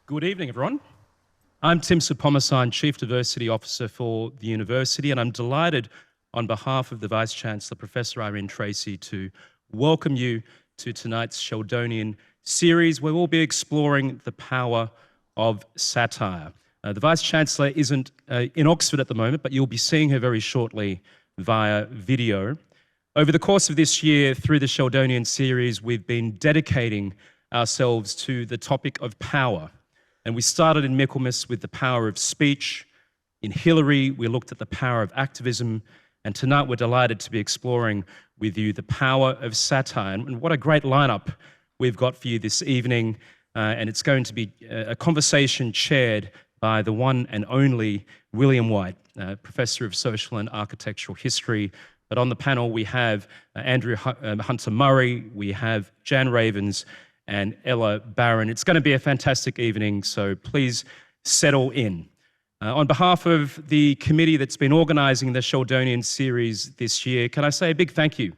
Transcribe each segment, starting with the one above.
Good evening, everyone. I'm Tim Supomasan, Chief Diversity Officer for the university, and I'm delighted on behalf of the Vice-Chancellor, Professor Irene Tracy, to welcome you to tonight's Sheldonian Series, where we'll be exploring the power of satire. The Vice-Chancellor isn't in Oxford at the moment, but you'll be seeing her very shortly via video. Over the course of this year, through the Sheldonian Series, we've been dedicating ourselves to the topic of power. And we started in Michaelmas with the power of speech. In Hillary, we looked at the power of activism. And tonight, we're delighted to be exploring with you the power of satire. And what a great lineup we've got for you this evening. And it's going to be a conversation chaired by the one and only William Whyte, Professor of Social and Architectural History. But on the panel, we have Andrew Hunter-Murray, we have Jan Ravens, and Ella Barron. It's going to be a fantastic evening, so please settle in. On behalf of the committee that's been organising the Sheldonian Series this year, can I say a big thank you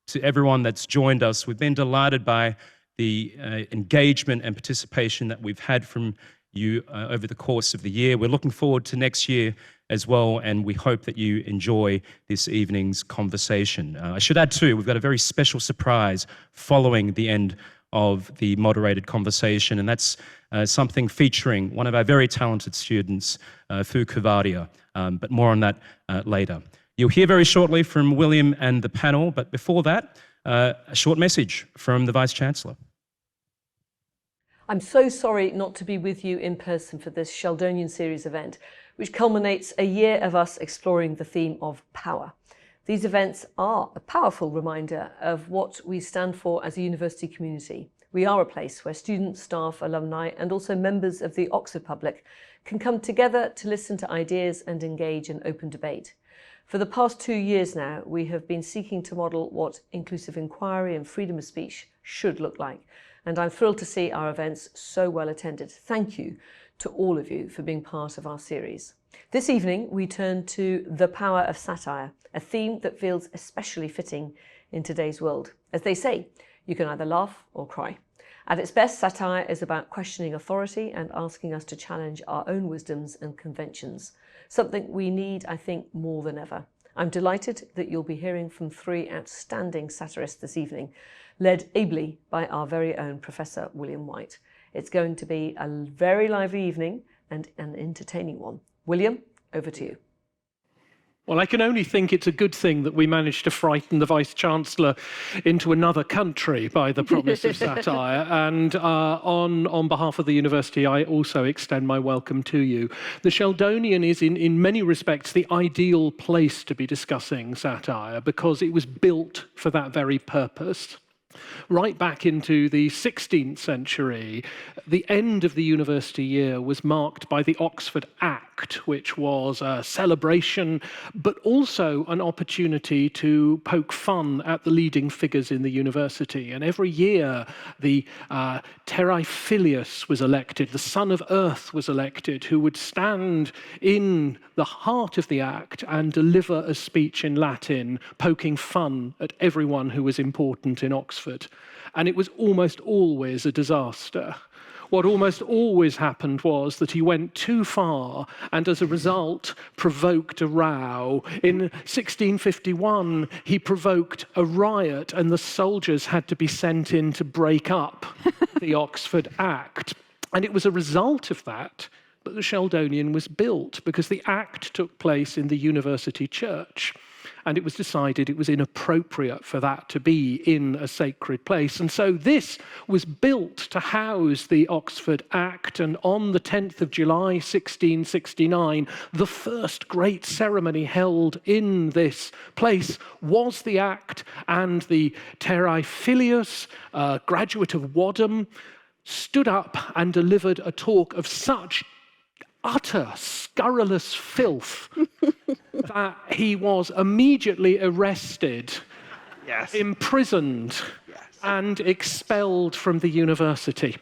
to everyone that's joined us. We've been delighted by the engagement and participation that we've had from you over the course of the year. We're looking forward to next year as well, and we hope that you enjoy this evening's conversation. I should add too, we've got a very special surprise following the end of the moderated conversation, and that's something featuring one of our very talented students, Fu Kavadia, but more on that later. You'll hear very shortly from William and the panel, but before that, a short message from the Vice-Chancellor. I'm so sorry not to be with you in person for this Sheldonian Series event, which culminates a year of us exploring the theme of power. These events are a powerful reminder of what we stand for as a university community. We are a place where students, staff, alumni, and also members of the Oxford public can come together to listen to ideas and engage in open debate. For the past 2 years now, we have been seeking to model what inclusive inquiry and freedom of speech should look like. And I'm thrilled to see our events so well attended. Thank you to all of you for being part of our series. This evening, we turn to the power of satire, a theme that feels especially fitting in today's world. As they say, you can either laugh or cry. At its best, satire is about questioning authority and asking us to challenge our own wisdoms and conventions, something we need, I think, more than ever. I'm delighted that you'll be hearing from 3 outstanding satirists this evening, led ably by our very own Professor William Whyte. It's going to be a very lively evening and an entertaining one. William, over to you. Well, I can only think it's a good thing that we managed to frighten the Vice-Chancellor into another country by the promise of satire. And on behalf of the university, I also extend my welcome to you. The Sheldonian is, in many respects, the ideal place to be discussing satire because it was built for that very purpose. Right back into the 16th century, the end of the university year was marked by the Oxford Act, which was a celebration, but also an opportunity to poke fun at the leading figures in the university. And every year, the terrae filius was elected, the son of earth was elected, who would stand in the heart of the act and deliver a speech in Latin, poking fun at everyone who was important in Oxford. And it was almost always a disaster. What almost always happened was that he went too far and as a result provoked a row. In 1651, he provoked a riot and the soldiers had to be sent in to break up the Oxford Act. And it was a result of that that the Sheldonian was built, because the act took place in the university church. And it was decided it was inappropriate for that to be in a sacred place. And so this was built to house the Oxford Act. And on the 10th of July, 1669, the first great ceremony held in this place was the Act. And the terrae filius, graduate of Wadham, stood up and delivered a talk of such utter scurrilous filth that he was immediately arrested, imprisoned, and expelled from the university.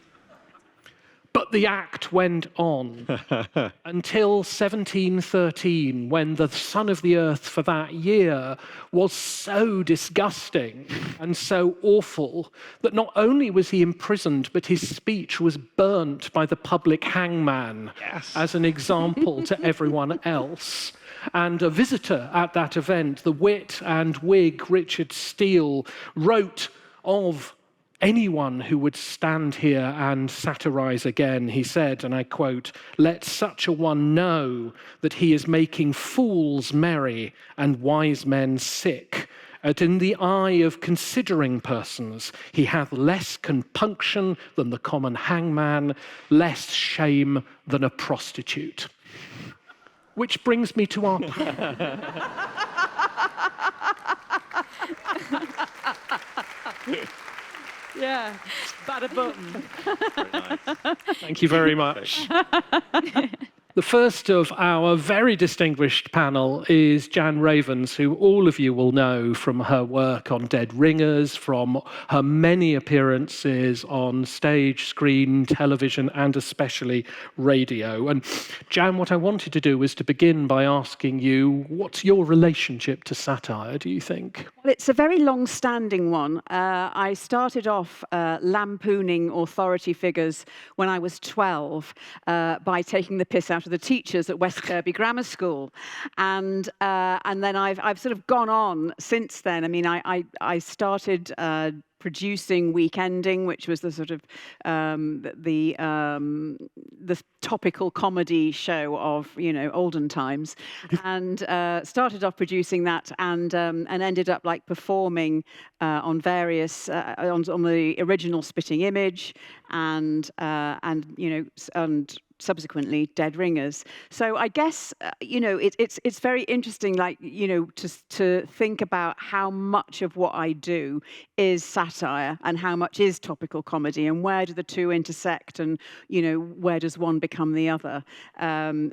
But But the act went on until 1713, when the Son of the Earth for that year was so disgusting and so awful that not only was he imprisoned, but his speech was burnt by the public hangman as an example to everyone else. And a visitor at that event, the wit and Whig Richard Steele, wrote of anyone who would stand here and satirize again. He said, and I quote, "Let such a one know that he is making fools merry and wise men sick. And in the eye of considering persons, he hath less compunction than the common hangman, less shame than a prostitute." Which brings me to our Yeah, bada button. Very nice. Thank you very much. The first of our very distinguished panel is Jan Ravens, who all of you will know from her work on Dead Ringers, from her many appearances on stage, screen, television, and especially radio. And Jan, what I wanted to do was to begin by asking you, what's your relationship to satire, do you think? Well, it's a very long-standing one. I started off lampooning authority figures when I was 12 by taking the piss out of the teachers at West Kirby Grammar School, and then I've sort of gone on since then. I mean, I started producing Weekending, which was the sort of the topical comedy show of olden times, and started off producing that, and ended up like performing on various on the original Spitting Image, and subsequently Dead Ringers. So I guess it's very interesting, like to think about how much of what I do is satire and how much is topical comedy, and where do the two intersect, and where does one become the other.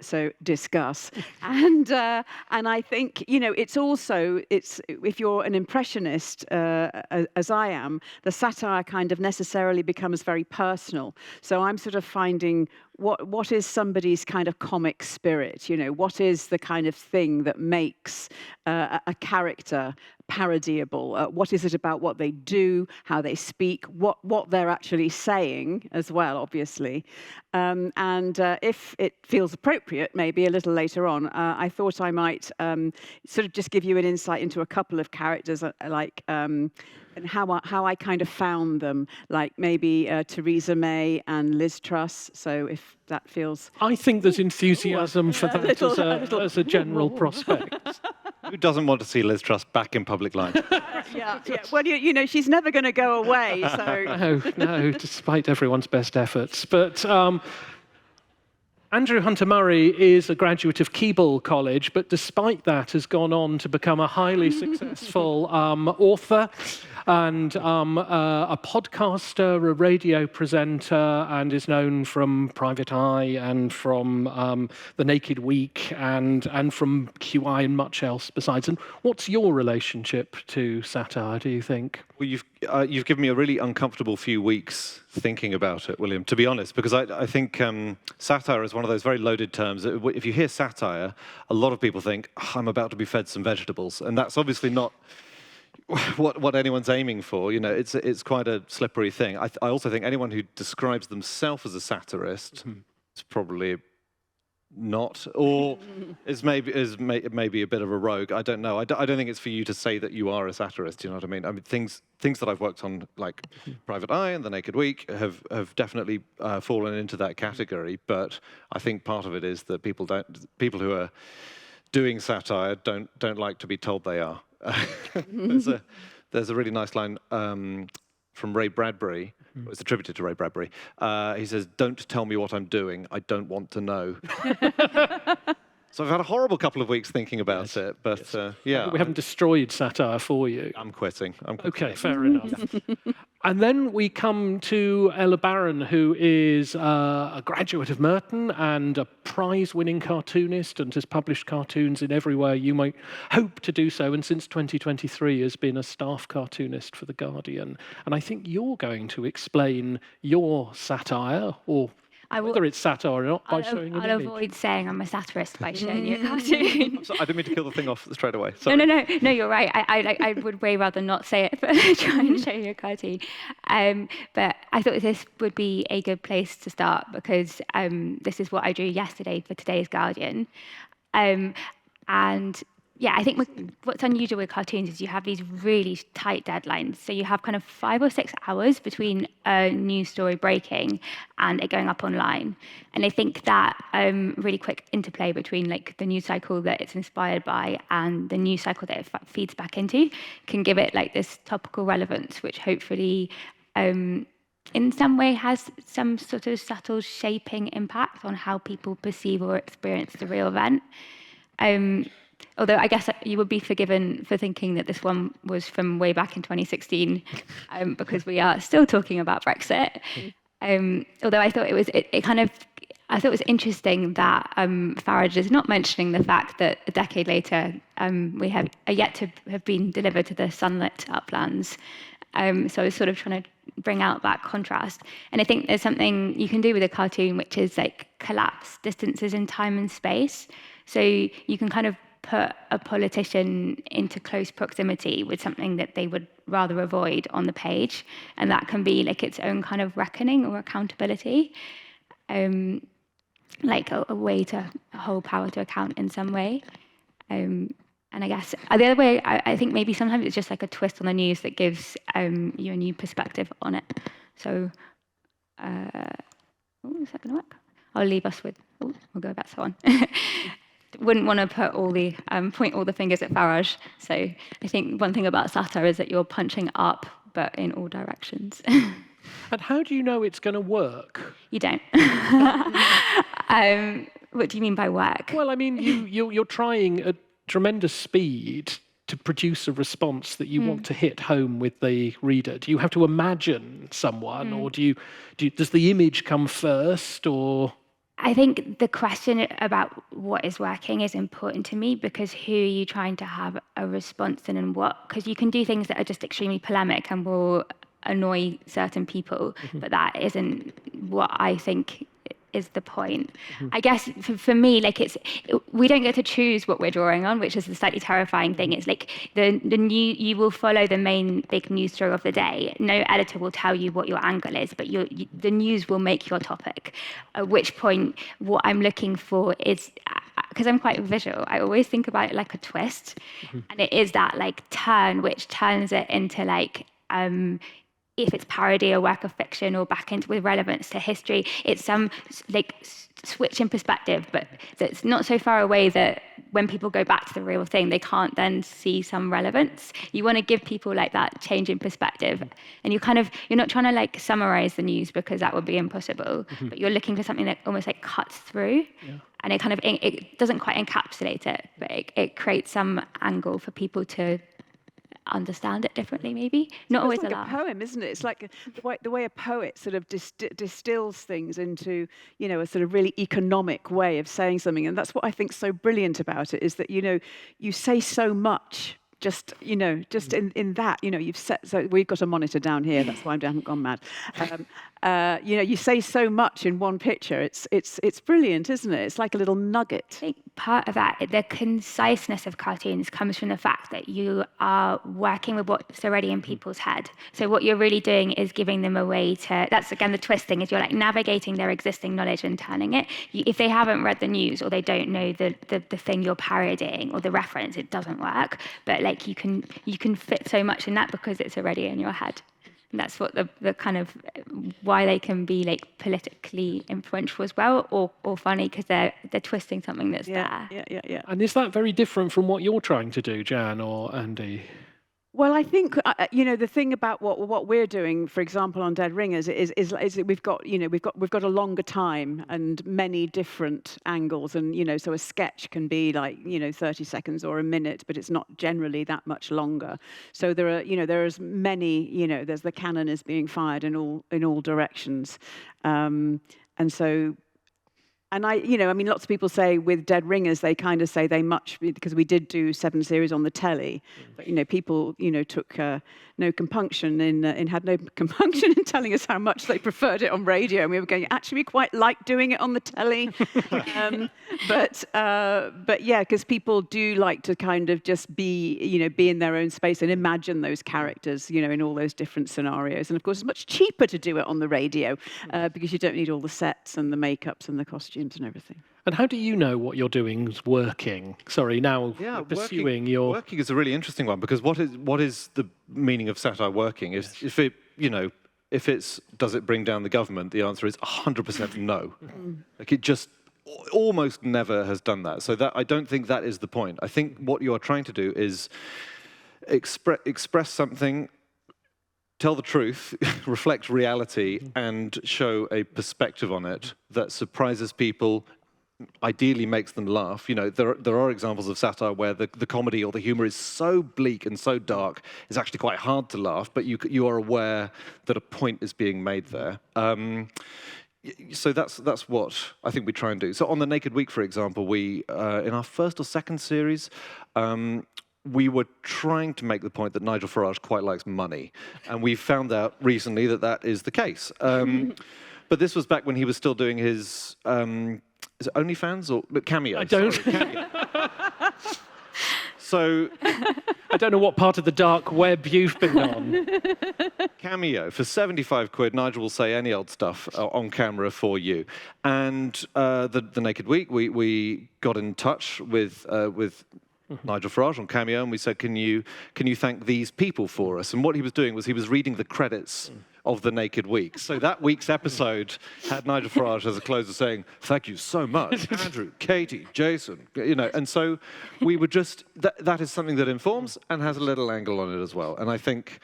So discuss. And I think it's if you're an impressionist as I am, the satire kind of necessarily becomes very personal. So I'm sort of finding what is somebody's kind of comic spirit? What is the kind of thing that makes a character parodiable? What is it about what they do, how they speak, what they're actually saying as well, obviously. And if it feels appropriate, maybe a little later on, I thought I might sort of just give you an insight into a couple of characters, and how I kind of found them, like maybe Theresa May and Liz Truss. So if that feels... I think there's enthusiasm for that as a general prospect. Who doesn't want to see Liz Truss back in public life? Yeah. Well, she's never going to go away, so... No, despite everyone's best efforts. But Andrew Hunter-Murray is a graduate of Keble College, but despite that has gone on to become a highly successful author and a podcaster, a radio presenter, and is known from Private Eye and from The Naked Week and from QI and much else besides. And what's your relationship to satire, do you think? Well, you've given me a really uncomfortable few weeks thinking about it, William, to be honest, because I think satire is one of those very loaded terms. If you hear satire, a lot of people think, I'm about to be fed some vegetables, and that's obviously not what anyone's aiming for. It's quite a slippery thing. I also think anyone who describes themselves as a satirist is probably not, or is maybe a bit of a rogue. I don't know. I don't think it's for you to say that you are a satirist. You know what I mean? I mean things that I've worked on, like Private Eye and The Naked Week, have definitely fallen into that category. But I think part of it is that people who are doing satire don't like to be told they are. There's a really nice line from Ray Bradbury. It's attributed to Ray Bradbury. He says, "Don't tell me what I'm doing. I don't want to know." So I've had a horrible couple of weeks thinking about it, but yeah. We haven't destroyed satire for you. I'm quitting. Okay, fair enough. And then we come to Ella Barron, who is a graduate of Merton and a prize-winning cartoonist and has published cartoons in everywhere you might hope to do so, and since 2023 has been a staff cartoonist for The Guardian. And I think you're going to explain your satire, or whether it's satire or not, by showing an I'll image. avoid saying I'm a satirist by showing you a cartoon. So I didn't mean to kill the thing off straight away. Sorry. No, you're right. I would way rather not say it, but try and show you a cartoon. But I thought this would be a good place to start because this is what I drew yesterday for today's Guardian. And yeah, I think what's unusual with cartoons is you have these really tight deadlines. So you have kind of 5 or 6 hours between a news story breaking and it going up online. And I think that really quick interplay between like the news cycle that it's inspired by and the news cycle that it feeds back into can give it like this topical relevance, which hopefully in some way has some sort of subtle shaping impact on how people perceive or experience the real event. Although I guess you would be forgiven for thinking that this one was from way back in 2016, because we are still talking about Brexit. Although I thought I thought it was interesting that Farage is not mentioning the fact that a decade later we are yet to have been delivered to the sunlit uplands. So I was sort of trying to bring out that contrast. And I think there's something you can do with a cartoon, which is like collapse distances in time and space. So you can kind of put a politician into close proximity with something that they would rather avoid on the page. And that can be like its own kind of reckoning or accountability. Like a way to hold power to account in some way. And I guess the other way, I think maybe sometimes it's just like a twist on the news that gives you a new perspective on it. So, is that going to work? I'll leave us with, we'll go back to one. Wouldn't want to put all the, point all the fingers at Farage. So I think one thing about satire is that you're punching up, but in all directions. And how do you know it's going to work? You don't. What do you mean by work? Well, I mean, you're trying at tremendous speed to produce a response that you want to hit home with the reader. Do you have to imagine someone, or does the image come first, or? I think the question about what is working is important to me because who are you trying to have a response in and what? Because you can do things that are just extremely polemic and will annoy certain people, but that isn't what I think is the point. I guess for me, like we don't get to choose what we're drawing on, which is the slightly terrifying thing. It's like you will follow the main big news story of the day. No editor will tell you what your angle is, but the news will make your topic. At which point, what I'm looking for is, because I'm quite visual, I always think about it like a twist, and it is that like turn, which turns it into like, if it's parody or work of fiction or back into with relevance to history, it's some like switch in perspective, but that's not so far away that when people go back to the real thing, they can't then see some relevance. You want to give people like that change in perspective, and you're not trying to like summarize the news because that would be impossible, but you're looking for something that almost like cuts through. And it doesn't quite encapsulate it, but it creates some angle for people to understand it differently, maybe. Not always like a poem, isn't it? It's like the way a poet sort of distills things into, a sort of really economic way of saying something. And that's what I think so brilliant about it, is that, you say so much just in that, you've set, so we've got a monitor down here, that's why I haven't gone mad. You say so much in one picture. It's brilliant, isn't it? It's like a little nugget. I think part of that, the conciseness of cartoons comes from the fact that you are working with what's already in people's head. So what you're really doing is giving them a way to, that's again the twist thing, is you're like navigating their existing knowledge and turning it. If they haven't read the news or they don't know the thing you're parodying or the reference, it doesn't work. But like you can fit so much in that because it's already in your head. And that's what the kind of why they can be like politically influential as well, or funny because they're twisting something that's there. Yeah. And is that very different from what you're trying to do, Jan or Andy? Well, I think the thing about what we're doing, for example, on Dead Ringers, is that we've got a longer time and many different angles, and so a sketch can be like 30 seconds or a minute, but it's not generally that much longer. So there are there's many there's the cannon is being fired in all directions, and so. And I mean, lots of people say with Dead Ringers, they kind of say because we did do 7 series on the telly, but, people, took no compunction had no compunction in telling us how much they preferred it on radio. And we were going, actually, we quite like doing it on the telly. But yeah, because people do like to kind of just be in their own space and imagine those characters, in all those different scenarios. And of course, it's much cheaper to do it on the radio because you don't need all the sets and the makeups and the costumes and everything. And how do you know what you're doing is working? Sorry, now pursuing your... Working is a really interesting one, because what is the meaning of satire working? If it, if it's, does it bring down the government? The answer is 100% no. Like, it just almost never has done that. So I don't think that is the point. I think what you are trying to do is express something, tell the truth, reflect reality, and show a perspective on it that surprises people, ideally makes them laugh. There are examples of satire where the comedy or the humor is so bleak and so dark, it's actually quite hard to laugh, but you are aware that a point is being made there. So that's what I think we try and do. So on the Naked Week, for example, we in our first or second series, we were trying to make the point that Nigel Farage quite likes money, and we found out recently that that is the case. But this was back when he was still doing his is it OnlyFans or Cameo? I don't. Sorry, Cameo. So I don't know what part of the dark web you've been on. Cameo. For 75 quid, Nigel will say any old stuff on camera for you. And the Naked Week, we got in touch with Nigel Farage on Cameo, and we said, can you thank these people for us? And what he was doing was he was reading the credits of the Naked Week. So that week's episode had Nigel Farage as a closer saying, thank you so much, Andrew, Katie, Jason, and so we were just, that is something that informs and has a little angle on it as well. And I think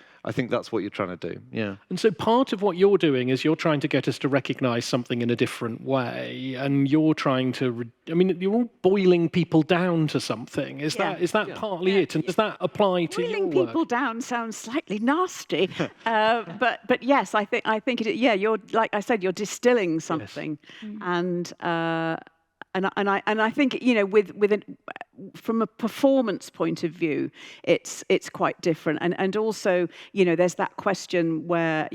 that's what you're trying to do, yeah. And so part of what you're doing is you're trying to get us to recognise something in a different way, and you're trying to, you're all boiling people down to something. Is that partly it? And does that apply to your work? Boiling people down sounds slightly nasty, but yes, I think it. Yeah, you're, like I said, you're distilling something, yes. And I think from a performance point of view, it's quite different. And also, there's that question where,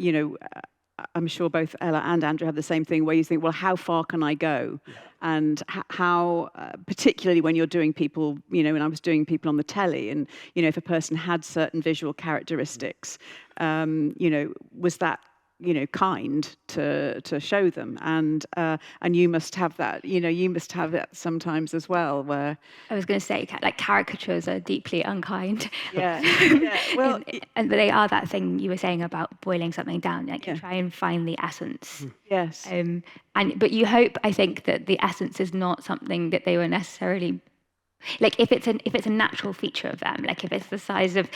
I'm sure both Ella and Andrew have the same thing, where you think, well, how far can I go? Yeah. And how, particularly when you're doing people, when I was doing people on the telly, and, if a person had certain visual characteristics, was that, kind to show them, and you must have that, you must have that sometimes as well, where I was going to say, like, caricatures are deeply unkind. Yeah, well, and they are that thing you were saying about boiling something down, like you try and find the essence. Yes. But you hope, I think, that the essence is not something that they were necessarily. Like, if it's a natural feature of them, like if it's the size of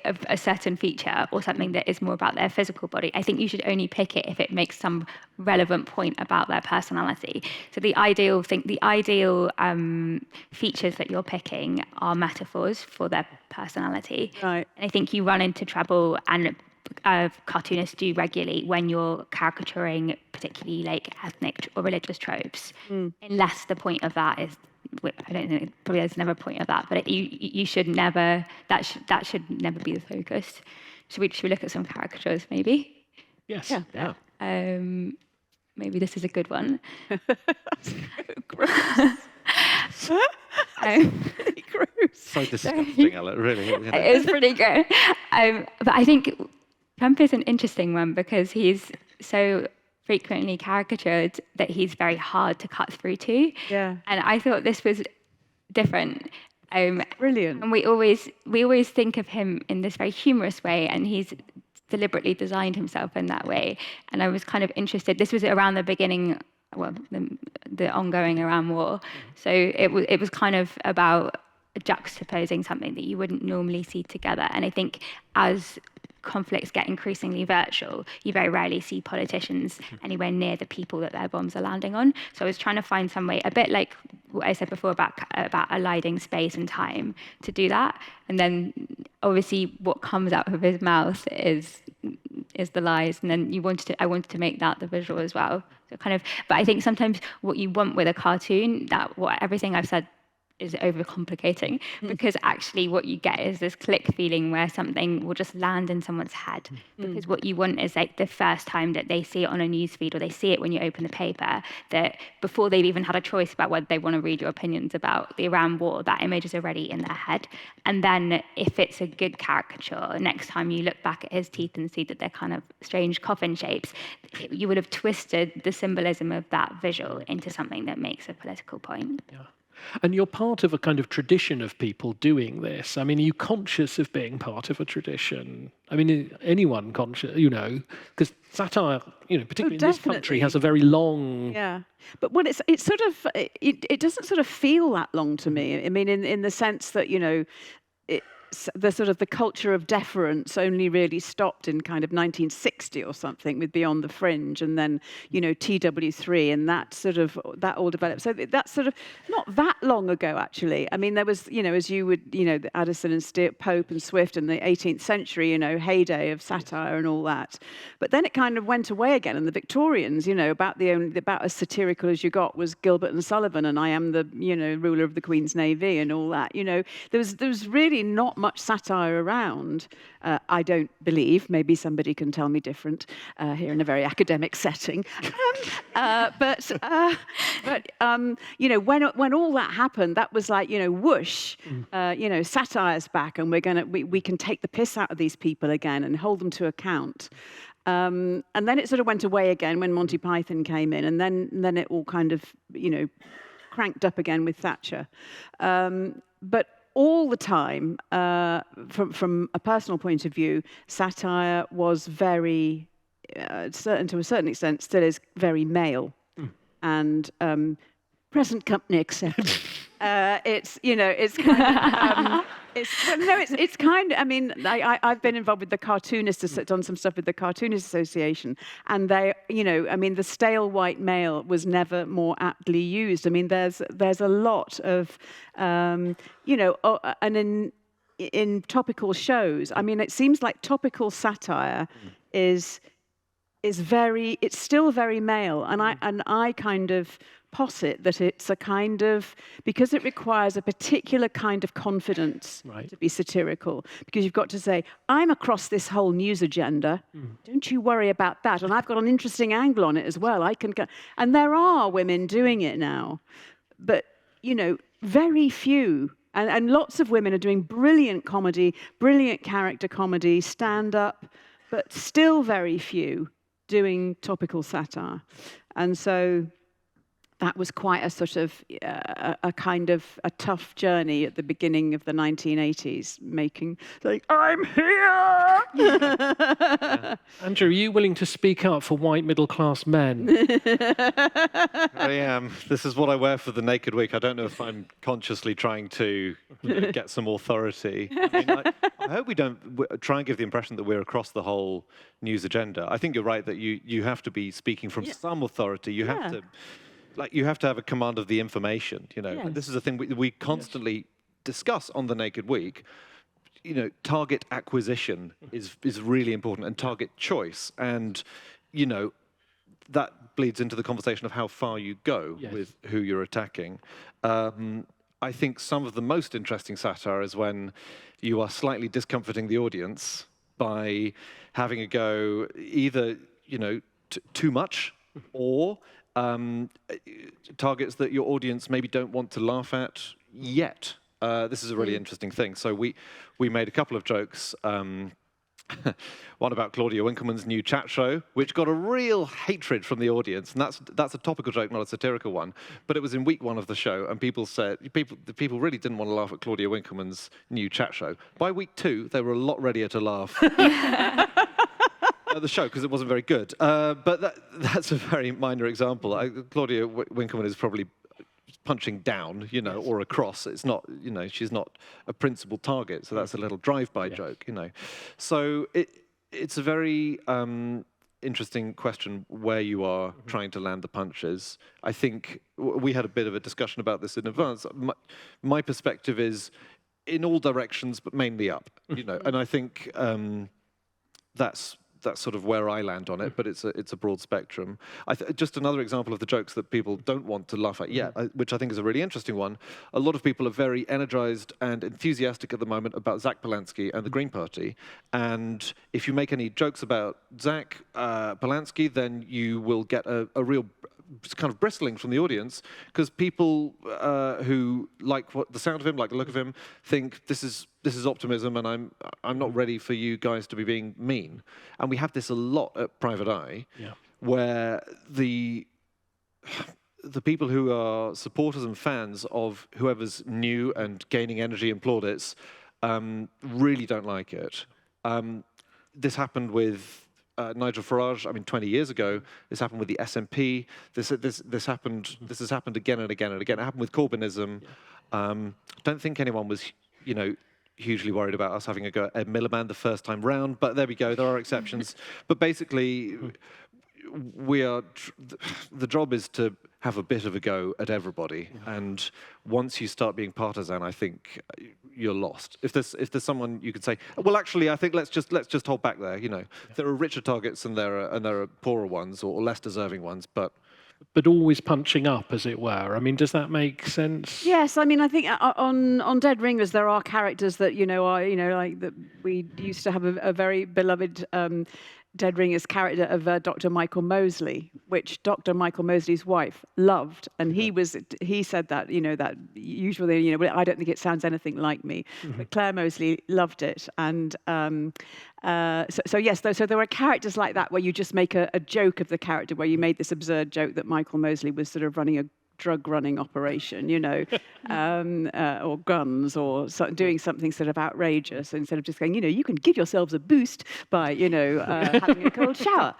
a certain feature or something that is more about their physical body, I think you should only pick it if it makes some relevant point about their personality. So the ideal features that you're picking are metaphors for their personality. Right. And I think you run into trouble, and cartoonists do regularly, when you're caricaturing particularly like ethnic or religious tropes, unless the point of that is, I don't think probably there's never a point of that, but you should never, that should never be the focus. Should we look at some caricatures maybe? Yes. Yeah. Maybe this is a good one. Gross. Really gross. So disgusting, Ella, really. It is pretty good. But I think Trump is an interesting one because he's so frequently caricatured that he's very hard to cut through to. Yeah. And I thought this was different. Brilliant. And we always think of him in this very humorous way, and he's deliberately designed himself in that way. And I was kind of interested. This was around the beginning, well, the ongoing Iran war. So it was kind of about juxtaposing something that you wouldn't normally see together. And I think as conflicts get increasingly virtual, you very rarely see politicians anywhere near the people that their bombs are landing on. So I was trying to find some way, a bit like what I said before about aligning space and time, to do that. And then obviously what comes out of his mouth is is the lies, and then I wanted to make that the visual as well. So kind of, but I think sometimes what you want with a cartoon, everything I've said is overcomplicating, because actually what you get is this click feeling where something will just land in someone's head. Because what you want is like the first time that they see it on a newsfeed, or they see it when you open the paper, that before they've even had a choice about whether they want to read your opinions about the Iran war, that image is already in their head. And then if it's a good caricature, next time you look back at his teeth and see that they're kind of strange coffin shapes, you would have twisted the symbolism of that visual into something that makes a political point. Yeah. And you're part of a kind of tradition of people doing this. I mean, are you conscious of being part of a tradition? I mean, anyone conscious, because satire, particularly in this country, has a very long... Yeah, but when it's sort of, it doesn't sort of feel that long to me. I mean, in the sense that, the culture of deference only really stopped in kind of 1960 or something with Beyond the Fringe, and then TW3, and that all developed. So that's sort of not that long ago, actually. I mean, there was as you would Addison and Stewart, Pope and Swift in the 18th century, heyday of satire and all that. But then it kind of went away again, and the Victorians, about as satirical as you got was Gilbert and Sullivan, and I am the ruler of the Queen's Navy and all that. There was really not much satire around. I don't believe. Maybe somebody can tell me different here in a very academic setting. But when all that happened, that was like whoosh. Satire's back, and we can take the piss out of these people again and hold them to account. And then it sort of went away again when Monty Python came in, and then it all kind of cranked up again with Thatcher. But all the time, from a personal point of view, satire was very, to a certain extent, still is very male, and present company accepted. It's kind of, it's kind of. I mean, I've been involved with the cartoonists, done some stuff with the Cartoonists Association, and they, I mean, the stale white male was never more aptly used. I mean, there's a lot of, and in topical shows. I mean, it seems like topical satire is it's still very male, and I kind of posit that it's a kind of, because it requires a particular kind of confidence to be satirical, because you've got to say, I'm across this whole news agenda, don't you worry about that, and I've got an interesting angle on it as well, and there are women doing it now, but very few, and lots of women are doing brilliant comedy, brilliant character comedy, stand-up, but still very few doing topical satire. And so that was quite a sort of a kind of a tough journey at the beginning of the 1980s, making like, I'm here. Yeah. Andrew, are you willing to speak up for white middle-class men? I am. This is what I wear for the Naked Week. I don't know if I'm consciously trying to get some authority. I mean, I hope we don't try and give the impression that we're across the whole news agenda. I think you're right that you have to be speaking from some authority. You have to. You have to have a command of the information, And this is a thing we constantly discuss on the Naked Week. Target acquisition is really important, and target choice, and that bleeds into the conversation of how far you go with who you're attacking. I think some of the most interesting satire is when you are slightly discomforting the audience by having a go either too much or targets that your audience maybe don't want to laugh at yet. This is a really interesting thing. So we made a couple of jokes. One about Claudia Winkleman's new chat show, which got a real hatred from the audience, and that's a topical joke, not a satirical one. But it was in week 1 of the show, and people really didn't want to laugh at Claudia Winkleman's new chat show. By week 2, they were a lot readier to laugh. The show, because it wasn't very good. But that's a very minor example. Claudia Winkleman is probably punching down, or across. It's not, she's not a principal target. So that's a little drive-by joke, So it's a very interesting question where you are trying to land the punches. I think we had a bit of a discussion about this in advance. My perspective is in all directions, but mainly up, And I think that's sort of where I land on it, but it's a broad spectrum. Just another example of the jokes that people don't want to laugh at yet, which I think is a really interesting one. A lot of people are very energized and enthusiastic at the moment about Zach Polanski and the Green Party. And if you make any jokes about Zach Polanski, then you will get a real kind of bristling from the audience, because people who like the sound of him, like the look of him, think this is optimism, and I'm not ready for you guys to be being mean. And we have this a lot at Private Eye, where the people who are supporters and fans of whoever's new and gaining energy and plaudits really don't like it. This happened with Nigel Farage, 20 years ago. This happened with the SNP. This has happened again and again and again. It happened with Corbynism. Don't think anyone was, hugely worried about us having a go at Ed Miliband the first time round, but there we go. There are exceptions. But basically, the job is to have a bit of a go at everybody. And once you start being partisan, I think you're lost. If there's someone you could say, well, actually, I think let's just hold back there. There are richer targets and there are poorer ones or less deserving ones, but always punching up, as it were. Does that make sense? Yes, I think on Dead Ringers there are characters that like that we used to have a very beloved Dead Ringers character of Dr. Michael Mosley, which Dr. Michael Mosley's wife loved, and he said that that usually I don't think it sounds anything like me, but Claire Mosley loved it, and so yes, so there were characters like that where you just make a joke of the character, where you made this absurd joke that Michael Mosley was sort of running a drug running operation, or guns, or doing something sort of outrageous, instead of just going, you can give yourselves a boost by, having a cold shower,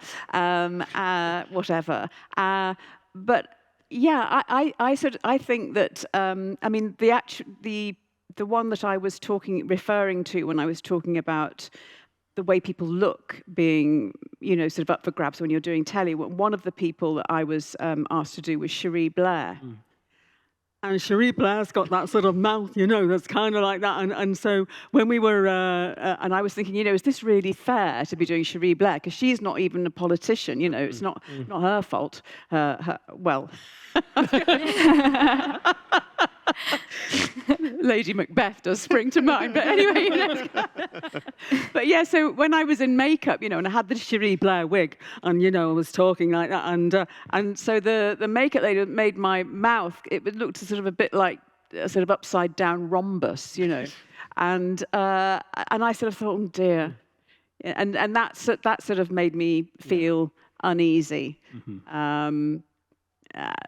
whatever. But yeah, I think that the one that I was referring to when I was talking about the way people look being, sort of up for grabs when you're doing telly. One of the people that I was asked to do was Cherie Blair. And Cherie Blair's got that sort of mouth, that's kind of like that. And so when we were, and I was thinking, is this really fair to be doing Cherie Blair? Because she's not even a politician, it's not her fault. Well, Lady Macbeth does spring to mind, but anyway. But yeah, so when I was in makeup, and I had the Cherie Blair wig, and I was talking like that, and so the makeup lady made my mouth, it looked sort of a bit like a sort of upside down rhombus, and I sort of thought, oh dear, and that sort of made me feel uneasy.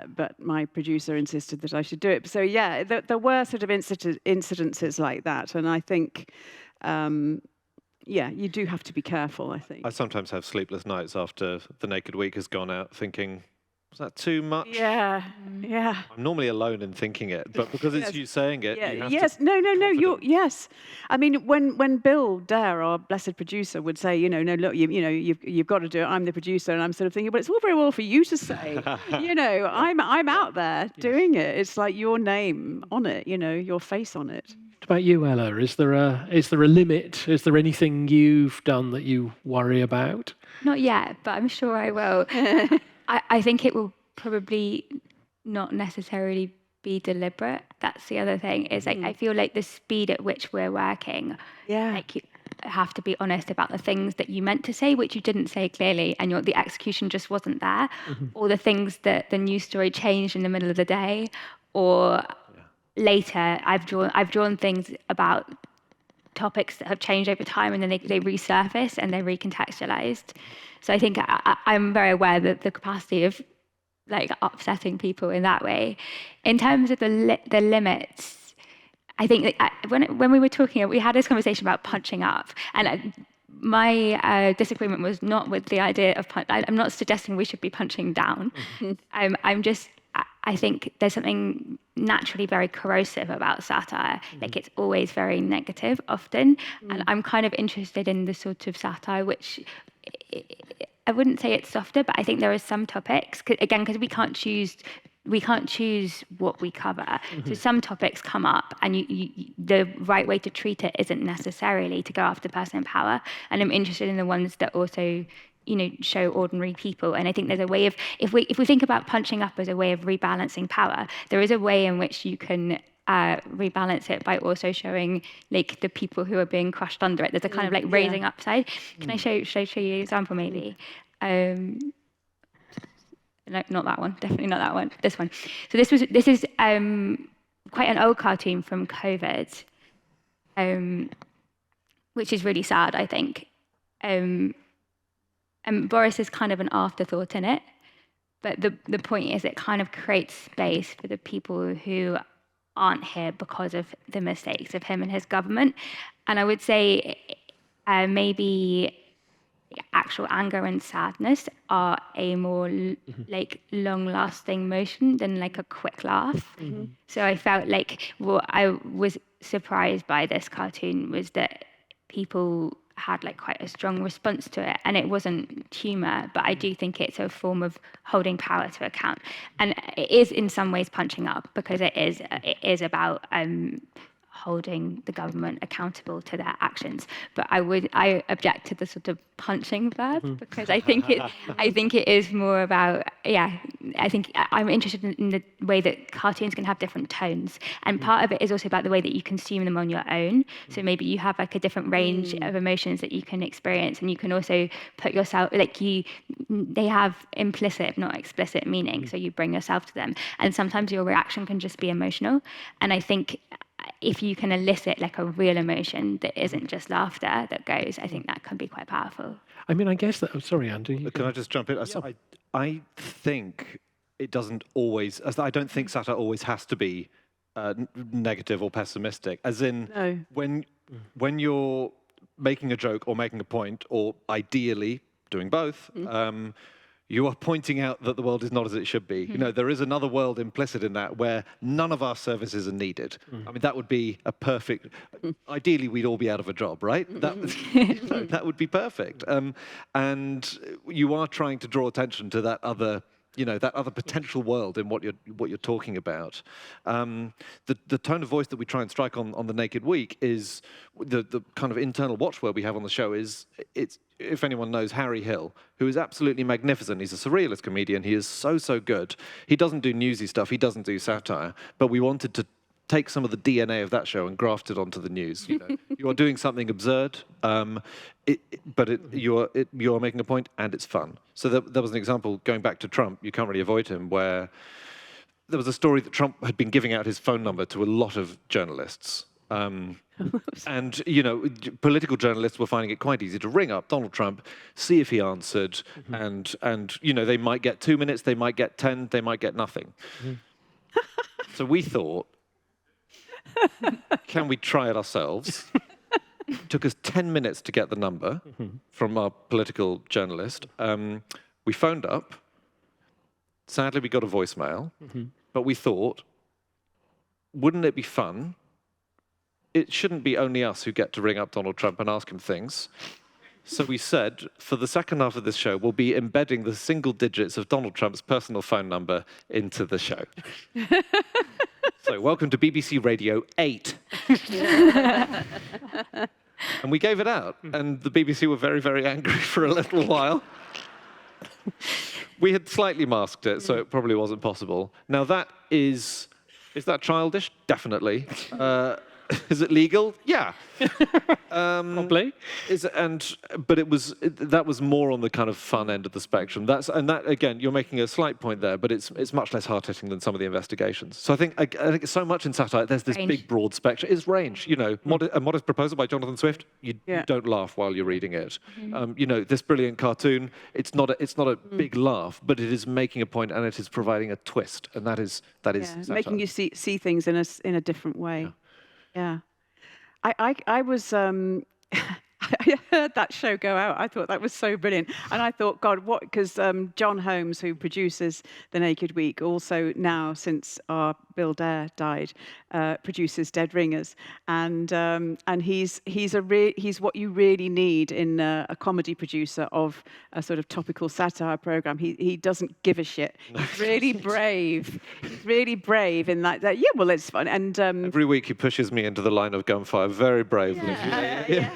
But my producer insisted that I should do it. So yeah, there were sort of incidences like that, and I think, you do have to be careful, I think. I sometimes have sleepless nights after the Naked Week has gone out, thinking, was that too much? Yeah. I'm normally alone in thinking it, but because it's you saying it, you have yes, to no, yes. When Bill Dare, our blessed producer, would say, no, look, you've got to do it. I'm the producer, and I'm sort of thinking, but it's all very well for you to say, I'm out there doing it. It's like your name on it, your face on it. What about you, Ella? Is there a limit? Is there anything you've done that you worry about? Not yet, but I'm sure I will. I think it will probably not necessarily be deliberate. That's the other thing, is I feel like the speed at which we're working, like you have to be honest about the things that you meant to say, which you didn't say clearly, and the execution just wasn't there, or the things that the news story changed in the middle of the day, or later I've drawn things about topics that have changed over time, and then they resurface and they're recontextualized. So I think I'm very aware that the capacity of like upsetting people in that way. In terms of the limits, I think that when we were talking, we had this conversation about punching up, and my disagreement was not with the idea of I'm not suggesting we should be punching down. I think there's something naturally very corrosive about satire. Like it's always very negative often. And I'm kind of interested in the sort of satire which, I wouldn't say it's softer, but I think there are some topics, because we can't choose we can't choose what we cover. So some topics come up, and the right way to treat it isn't necessarily to go after the person in power. And I'm interested in the ones that also, show ordinary people. And I think there's a way of, if we think about punching up as a way of rebalancing power, there is a way in which you can rebalance it by also showing like the people who are being crushed under it. There's a kind of like raising up side. Can I show you an example maybe? No, not that one. Definitely not that one. This one. So this is quite an old cartoon from COVID, which is really sad, I think. And Boris is kind of an afterthought in it, but the point is it kind of creates space for the people who aren't here because of the mistakes of him and his government. And I would say maybe actual anger and sadness are a more like long-lasting motion than like a quick laugh. So I felt like what I was surprised by this cartoon was that people had like quite a strong response to it, and it wasn't humor, but I do think it's a form of holding power to account, and it is in some ways punching up because it is about holding the government accountable to their actions. But I object to the sort of punching verb because I think it is more about, I think I'm interested in the way that cartoons can have different tones, and part of it is also about the way that you consume them on your own. So maybe you have like a different range of emotions that you can experience, and you can also put yourself, they have implicit, not explicit meaning, so you bring yourself to them, and sometimes your reaction can just be emotional. And I think if you can elicit like a real emotion that isn't just laughter that goes, I think that can be quite powerful. I mean, I guess that. Oh, sorry, Andy. Can I just jump in? I think it doesn't always. I don't think satire always has to be negative or pessimistic. As in, when you're making a joke or making a point, or ideally doing both. You are pointing out that the world is not as it should be. There is another world implicit in that where none of our services are needed. I mean, that would be a perfect. Ideally, we'd all be out of a job, right? That would be perfect. And you are trying to draw attention to that other, that other potential world in what you're talking about. The tone of voice that we try and strike on the Naked Week is the kind of internal watchword we have on the show is if anyone knows Harry Hill, who is absolutely magnificent. He's a surrealist comedian. He is so good. He doesn't do newsy stuff. He doesn't do satire. But we wanted to take some of the DNA of that show and graft it onto the news. You are doing something absurd, but you are making a point, and it's fun. So there was an example going back to Trump. You can't really avoid him, where there was a story that Trump had been giving out his phone number to a lot of journalists. And, political journalists were finding it quite easy to ring up Donald Trump, see if he answered, and they might get 2 minutes, they might get 10, they might get nothing. So we thought, can we try it ourselves? It took us 10 minutes to get the number from our political journalist. We phoned up. Sadly, we got a voicemail, but we thought, wouldn't it be fun? It shouldn't be only us who get to ring up Donald Trump and ask him things. So we said, for the second half of this show, we'll be embedding the single digits of Donald Trump's personal phone number into the show. So welcome to BBC Radio 8. And we gave it out, and the BBC were very, very angry for a little while. We had slightly masked it, so it probably wasn't possible. Now that is that childish? Definitely. Is it legal? Yeah. Probably. But that was more on the kind of fun end of the spectrum. That again, you're making a slight point there, but it's much less hard-hitting than some of the investigations. So I think so much in satire, there's this big broad spectrum. It's range. A Modest Proposal by Jonathan Swift. You don't laugh while you're reading it. This brilliant cartoon. It's not a big laugh, but it is making a point and it is providing a twist, and that is satire. Making you see things in a different way. Yeah. I was I heard that show go out. I thought that was so brilliant. And I thought, God, what? Because John Holmes, who produces The Naked Week, also now, since our Bill Dare died, produces Dead Ringers. And he's what you really need in a comedy producer of a sort of topical satire program. He doesn't give a shit. He's really brave. He's really brave in that. Yeah, well, it's fun. And every week he pushes me into the line of gunfire very bravely. yeah.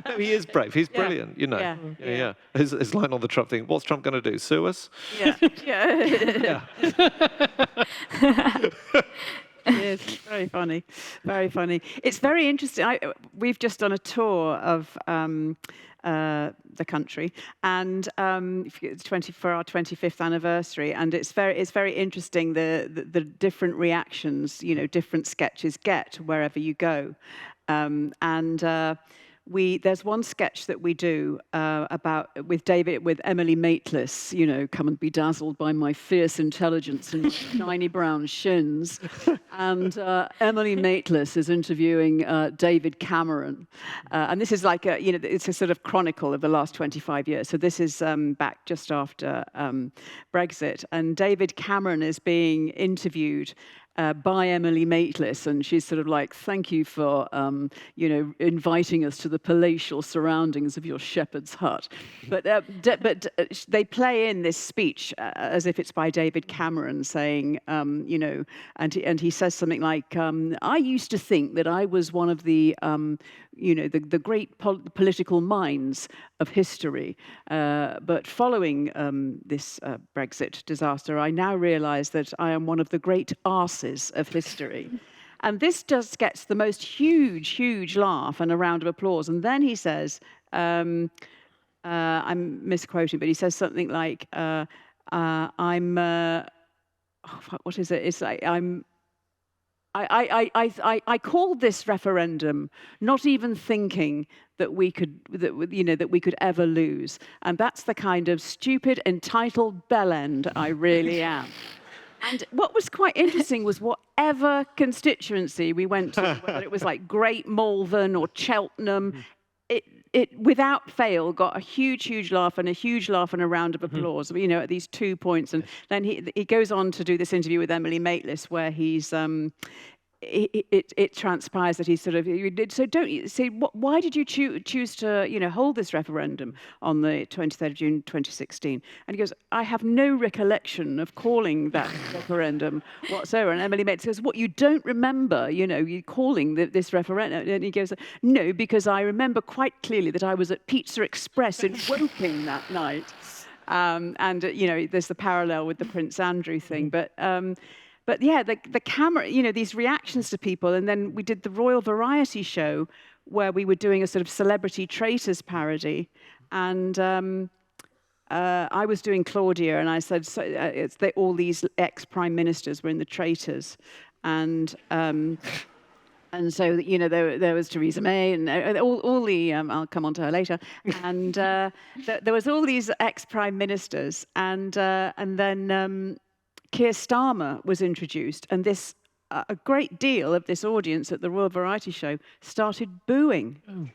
No, he is brave. He's brilliant, you know. Yeah. His line on the Trump thing, what's Trump going to do, sue us? Yeah. It is very funny, very funny. It's very interesting. We've just done a tour of the country, and for our 25th anniversary, and it's very interesting the different reactions, you know, different sketches get wherever you go, there's one sketch that we do with Emily Maitlis, you know, come and be dazzled by my fierce intelligence and shiny brown shins. And Emily Maitlis is interviewing David Cameron. And this is like it's a sort of chronicle of the last 25 years. So this is back just after Brexit. And David Cameron is being interviewed by Emily Maitlis, and she's sort of like, thank you for, inviting us to the palatial surroundings of your shepherd's hut. But they play in this speech as if it's by David Cameron saying, and he says something like, I used to think that I was one of the great political minds of history. But following this Brexit disaster, I now realize that I am one of the great arses of history. And this just gets the most huge laugh and a round of applause. And then he says, I'm misquoting, but he says something like, what is it? It's like, I called this referendum not even thinking that we could ever lose, and that's the kind of stupid, entitled bellend I really am. And what was quite interesting was whatever constituency we went to, whether it was like Great Malvern or Cheltenham, it without fail got a huge laugh and a round of applause, at these 2 points. And then he goes on to do this interview with Emily Maitlis where he's it transpires that he's sort of, so don't you see, why did you choose to hold this referendum on the 23rd of June 2016? And he goes, I have no recollection of calling that referendum whatsoever. And Emily Maitlis says, what, you don't remember you calling this referendum? And he goes, no, because I remember quite clearly that I was at Pizza Express in Woking that night. There's the parallel with the Prince Andrew thing, but yeah, the camera, these reactions to people. And then we did the Royal Variety Show where we were doing a sort of celebrity traitors parody. And I was doing Claudia, and I said, all these ex-prime ministers were in the traitors. And so, there was Theresa May and all the, I'll come on to her later. And there was all these ex-prime ministers. And then Keir Starmer was introduced, and a great deal of this audience at the Royal Variety Show started booing. Oh.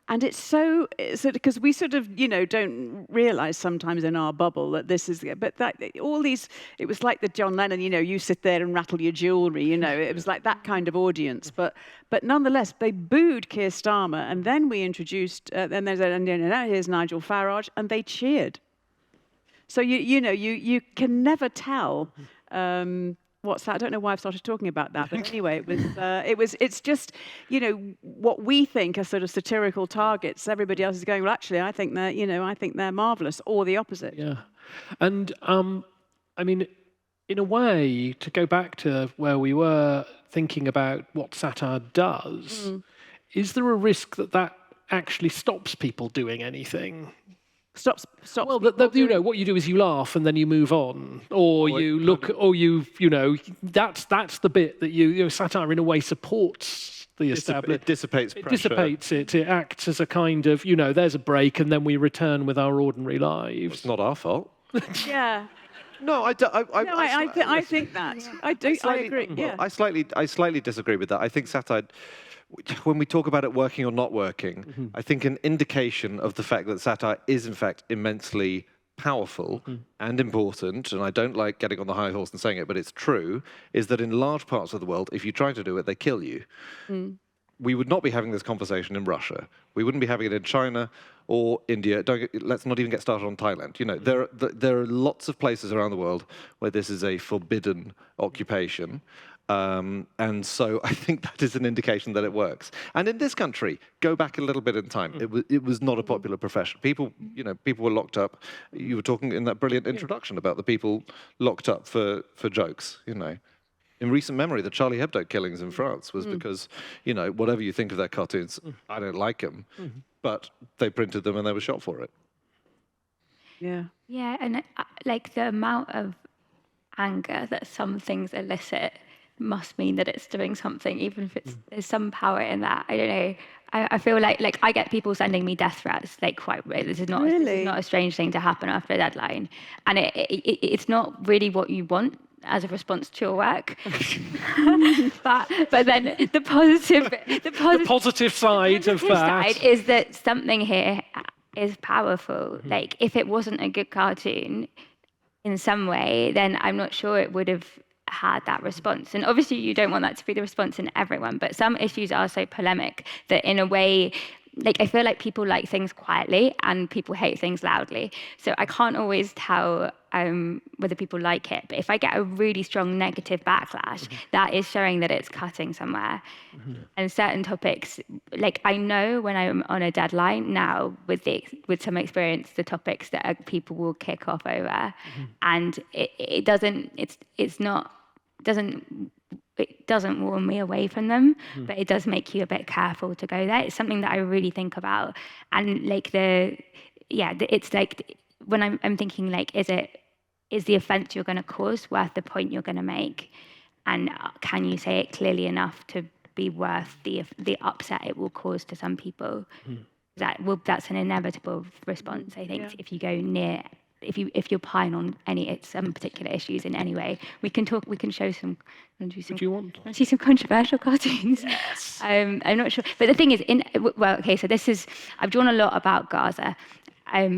And it's because we sort of, don't realize sometimes in our bubble that this is, but all these, it was like the John Lennon, you sit there and rattle your jewelry, it was like that kind of audience. But nonetheless, they booed Keir Starmer, and then we introduced, and they said, here's Nigel Farage, and they cheered. So you can never tell what's that. I don't know why I've started talking about that, but anyway, it's just what we think are sort of satirical targets. Everybody else is going, well, actually, I think they're marvelous, or the opposite. Yeah, and I mean, in a way, to go back to where we were thinking about what satire does, is there a risk that actually stops people doing anything? Stops. Well, what you do is you laugh and then you move on, or you look, or that's the bit that satire in a way supports the establishment. It dissipates pressure. It dissipates it. It acts as a kind of, there's a break and then we return with our ordinary lives. It's not our fault. Yeah. No, I think that. I do. I agree. Yeah. I slightly disagree with that. I think satire, when we talk about it working or not working, I think an indication of the fact that satire is in fact immensely powerful and important, and I don't like getting on the high horse and saying it, but it's true, is that in large parts of the world, if you try to do it, they kill you. We would not be having this conversation in Russia. We wouldn't be having it in China or India. Let's not even get started on Thailand. You know, there are lots of places around the world where this is a forbidden occupation. And so I think that is an indication that it works. And in this country, go back a little bit in time. It was not a popular profession. People were locked up. You were talking in that brilliant introduction about the people locked up for jokes, you know. In recent memory, the Charlie Hebdo killings in France was because, you know, whatever you think of their cartoons, I don't like them, but they printed them and they were shot for it. Yeah. Yeah, and like the amount of anger that some things elicit must mean that it's doing something, even if there's some power in that. I don't know. I feel like I get people sending me death threats. Like this is not a strange thing to happen after a deadline, and it's not really what you want as a response to your work. but then the positive side of that side is that something here is powerful. Like if it wasn't a good cartoon in some way, then I'm not sure it would have had that response. And obviously you don't want that to be the response in everyone, but some issues are so polemic that in a way, like I feel like people like things quietly and people hate things loudly. So I can't always tell whether people like it. But if I get a really strong negative backlash, that is showing that it's cutting somewhere. And certain topics, like I know when I'm on a deadline now with some experience, the topics that people will kick off over, and it doesn't warn me away from them, but it does make you a bit careful to go there. It's something that I really think about. And like it's like when I'm thinking like, is the offense you're going to cause worth the point you're going to make? And can you say it clearly enough to be worth the upset it will cause to some people? That's an inevitable response, I think, if you go near. If you're pine on some particular issues in any way, we can show some. Do you want to see some controversial cartoons? Yes. I'm not sure, but the thing is, so I've drawn a lot about Gaza,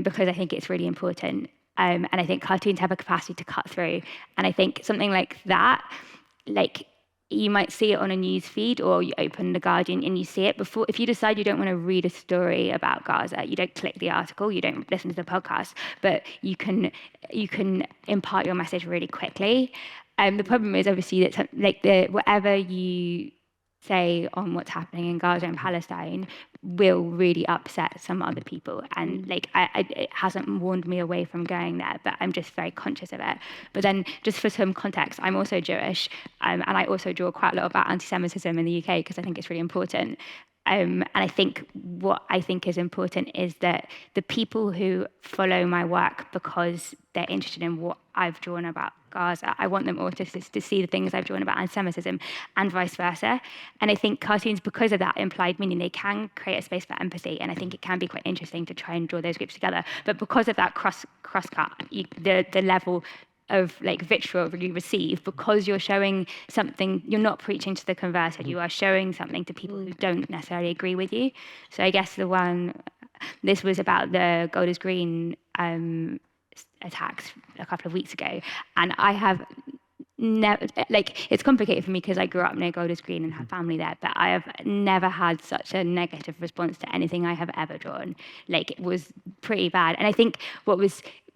because I think it's really important, and I think cartoons have a capacity to cut through, and I think something like that, like. You might see it on a news feed, or you open The Guardian and you see it before. If you decide you don't want to read a story about Gaza, you don't click the article, you don't listen to the podcast, but you can impart your message really quickly. The problem is obviously that whatever you say on what's happening in Gaza and Palestine will really upset some other people, and it hasn't warned me away from going there, but I'm just very conscious of it. But then just for some context, I'm also Jewish, and I also draw quite a lot about anti-Semitism in the UK because I think it's really important. And I think what I think is important is that the people who follow my work because they're interested in what I've drawn about Gaza, I want them all to see the things I've drawn about anti-Semitism and vice versa. And I think cartoons, because of that implied meaning, they can create a space for empathy. And I think it can be quite interesting to try and draw those groups together. But because of that cross-cut, the level of vitriol you receive, because you're showing something, you're not preaching to the converted, you are showing something to people who don't necessarily agree with you. So I guess this was about the Golders Green attacks a couple of weeks ago, and I have never, it's complicated for me because I grew up near Golders Green and have family there, but I have never had such a negative response to anything I have ever drawn. It was pretty bad. And I think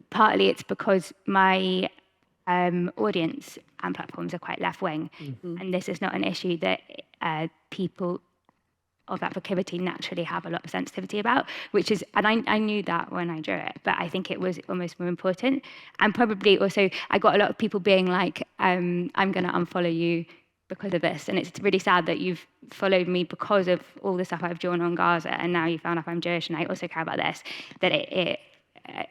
partly it's because my audience and platforms are quite left-wing, and this is not an issue that people of that proclivity naturally have a lot of sensitivity about, and I knew that when I drew it, but I think it was almost more important. And probably also I got a lot of people being like, I'm going to unfollow you because of this, and it's really sad that you've followed me because of all the stuff I've drawn on Gaza, and now you found out I'm Jewish and I also care about this, that it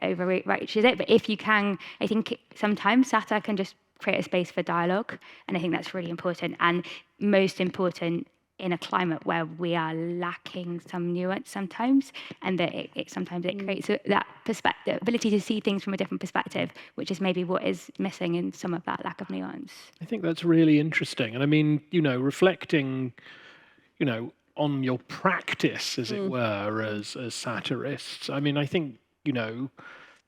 overreaches it. But if you can, I think sometimes satire can just create a space for dialogue, and I think that's really important. And most important, in a climate where we are lacking some nuance sometimes, and that sometimes it creates that perspective, ability to see things from a different perspective, which is maybe what is missing in some of that lack of nuance. I think that's really interesting. And I mean, reflecting, on your practice, as it were, as satirists, I mean, I think,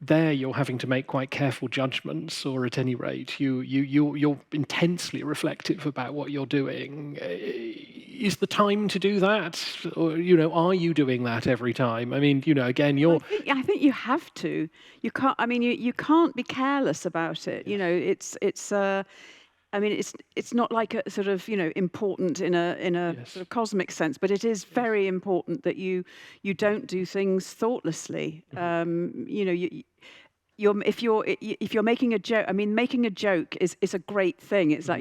there you're having to make quite careful judgments, or at any rate, you're intensely reflective about what you're doing. Is the time to do that, or are you doing that every time? I mean, again, you're. I think you have to. You can't. I mean, you can't be careless about it. I mean, it's not like a sort of important in a sort of cosmic sense, but it is very important that you don't do things thoughtlessly. If you're making a joke, I mean, making a joke is a great thing. It's like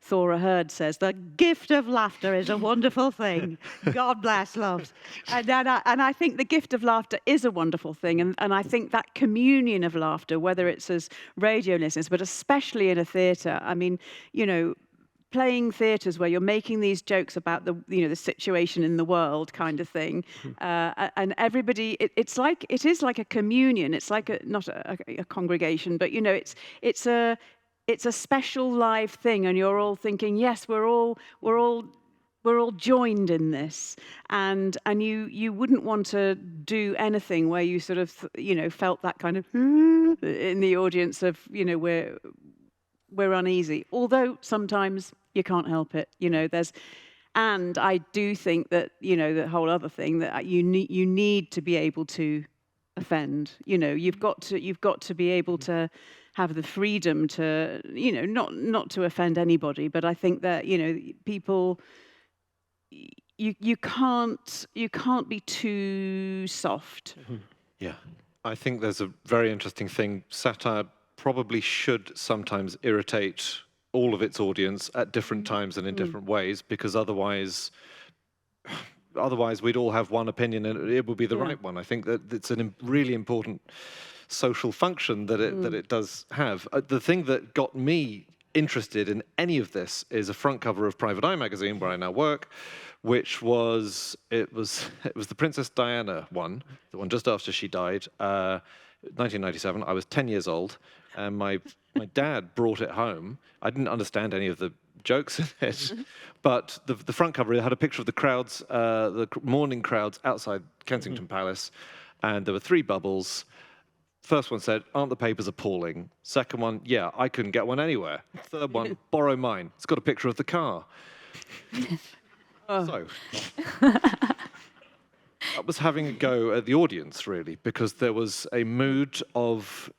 Thora Hird says, the gift of laughter is a wonderful thing. God bless, loves. And I think the gift of laughter is a wonderful thing, and I think that communion of laughter, whether it's as radio listeners, but especially in a theatre. I mean, playing theatres where you're making these jokes about the situation in the world kind of thing, and everybody, it is like a communion. It's like not a congregation, but it's a special live thing, and you're all thinking, yes, we're all joined in this, and you wouldn't want to do anything where you sort of felt that kind of in the audience of we're uneasy, although sometimes you can't help it. And I do think that the whole other thing that you need to be able to offend. You've got to be able to have the freedom to not to offend anybody, but I think that people. You can't be too soft. Yeah, I think there's a very interesting thing. Satire probably should sometimes irritate all of its audience at different times and in different ways, because otherwise we'd all have one opinion and it would be the right one. I think that it's a really important social function that it does have. The thing that got me interested in any of this is a front cover of Private Eye magazine, where I now work, which was the Princess Diana one, the one just after she died, 1997. I was 10 years old, and my dad brought it home. I didn't understand any of the jokes in it, but the front cover had a picture of the crowds, the morning crowds outside Kensington Palace, and there were 3 bubbles. First one said, "Aren't the papers appalling?" Second one, "Yeah, I couldn't get one anywhere." Third one, "Borrow mine. It's got a picture of the car." So that was having a go at the audience, really, because there was a mood of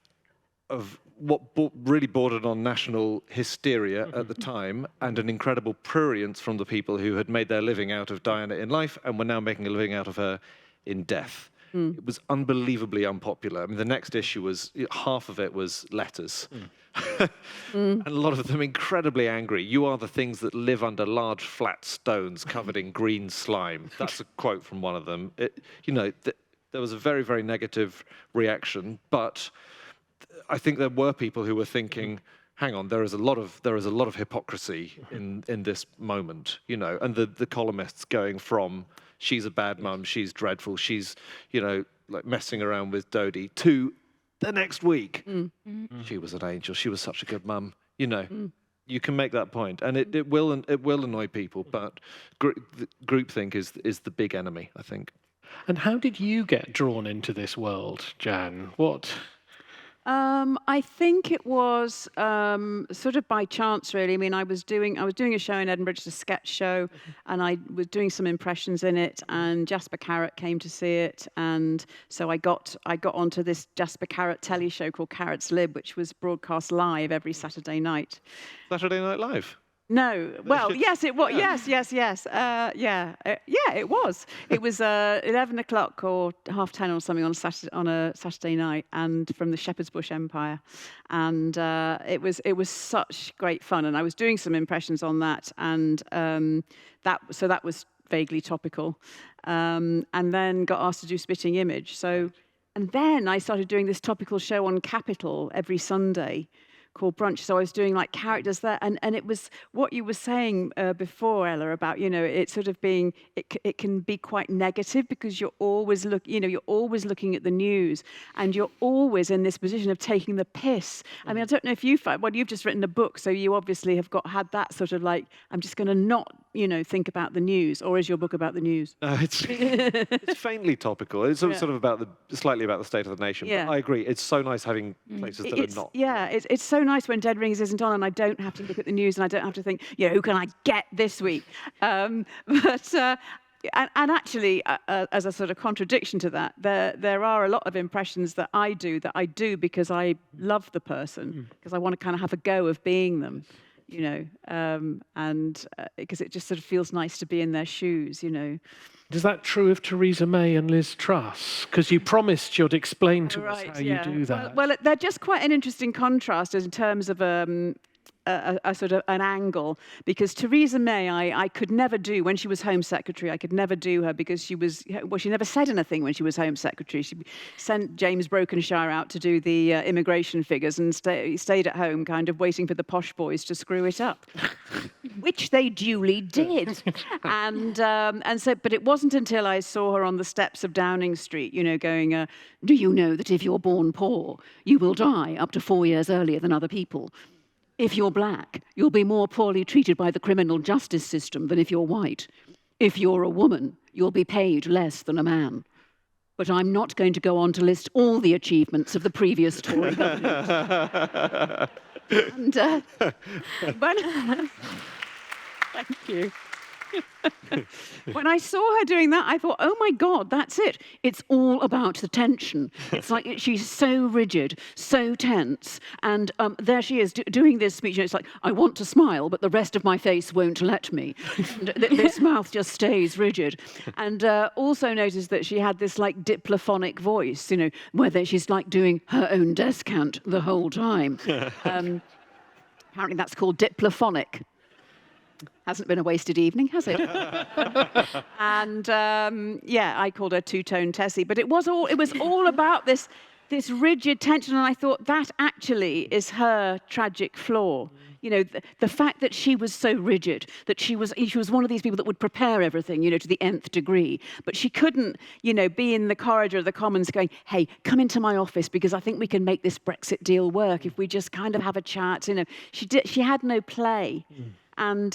what really bordered on national hysteria at the time, and an incredible prurience from the people who had made their living out of Diana in life and were now making a living out of her in death. It was unbelievably unpopular. I mean, the next issue was, half of it was letters. And a lot of them incredibly angry. "You are the things that live under large flat stones covered in green slime." That's a quote from one of them. There was a very, very negative reaction, but I think there were people who were thinking, hang on, there is a lot of hypocrisy in this moment, and the columnists going from, "She's a bad mum, she's dreadful, she's like messing around with Dodie," to the next week, "She was an angel, she was such a good mum." You can make that point, and it will annoy people, but groupthink is the big enemy, I think. And how did you get drawn into this world, Jan? What? I think it was sort of by chance, really. I mean, I was doing a show in Edinburgh, just a sketch show, and I was doing some impressions in it, and Jasper Carrott came to see it, and so I got onto this Jasper Carrott telly show called Carrott's Lib, which was broadcast live every Saturday night. Saturday Night Live? No, well, yes, it was. Yes. It was. It was 11 o'clock or 10:30 or something on a Saturday night, and from the Shepherd's Bush Empire, and it was such great fun. And I was doing some impressions on that, and that was vaguely topical, and then got asked to do Spitting Image. And then I started doing this topical show on Capital every Sunday, called Brunch. So I was doing like characters there, and it was what you were saying before, Ella, about, you know, it sort of being, it can be quite negative because you're always you're always looking at the news, and you're always in this position of taking the piss. I mean, I don't know if you find, well, you've just written a book, so you obviously have had that sort of like, I'm just going to not, you know, think about the news. Or is your book about the news? It's faintly topical. It's sort of about slightly about the state of the nation. Yeah. But I agree. It's so nice having places that are not. Yeah, it's so nice when Dead Ringers isn't on and I don't have to look at the news and I don't have to think, you know, who can I get this week? And actually, as a sort of contradiction to that, there are a lot of impressions that I do because I love the person, because I want to kind of have a go of being them, you know, and because it just sort of feels nice to be in their shoes, you know. Is that true of Theresa May and Liz Truss? Because you promised you'd explain to us how you do that. Well, they're just quite an interesting contrast in terms of a sort of an angle, because Theresa May, I could never do when she was Home Secretary. I could never do her because she was, well, she never said anything when she was Home Secretary. She sent James Brokenshire out to do the immigration figures and stayed at home, kind of waiting for the posh boys to screw it up, which they duly did. And so, but it wasn't until I saw her on the steps of Downing Street, you know, going, "Do you know that if you're born poor, you will die up to 4 years earlier than other people? If you're black, you'll be more poorly treated by the criminal justice system than if you're white. If you're a woman, you'll be paid less than a man." But I'm not going to go on to list all the achievements of the previous Tory government. And thank you. When I saw her doing that, I thought, oh my God, that's it. It's all about the tension. It's like she's so rigid, so tense. And there she is doing this speech. And it's like, I want to smile, but the rest of my face won't let me. This mouth just stays rigid. And also noticed that she had this like diplophonic voice, you know, where she's like doing her own descant the whole time. Apparently that's called diplophonic. Hasn't been a wasted evening, has it? And yeah, I called her two-tone Tessie, but it was all about this rigid tension, and I thought that actually is her tragic flaw. You know, the fact that she was so rigid, that she was one of these people that would prepare everything, you know, to the nth degree, but she couldn't, you know, be in the corridor of the Commons going, "Hey, come into my office because I think we can make this Brexit deal work if we just kind of have a chat." You know, she had no play. And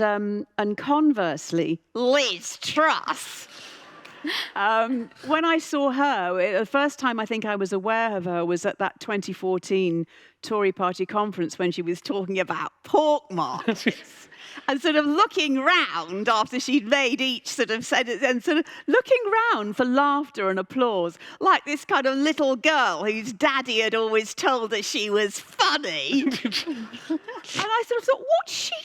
conversely, Liz Truss. When I saw her, the first time I think I was aware of her was at that 2014 Tory party conference when she was talking about pork markets. And sort of looking round after she'd made each sort of sentence, and sort of looking round for laughter and applause, like this kind of little girl whose daddy had always told her she was funny. And I sort of thought, what's she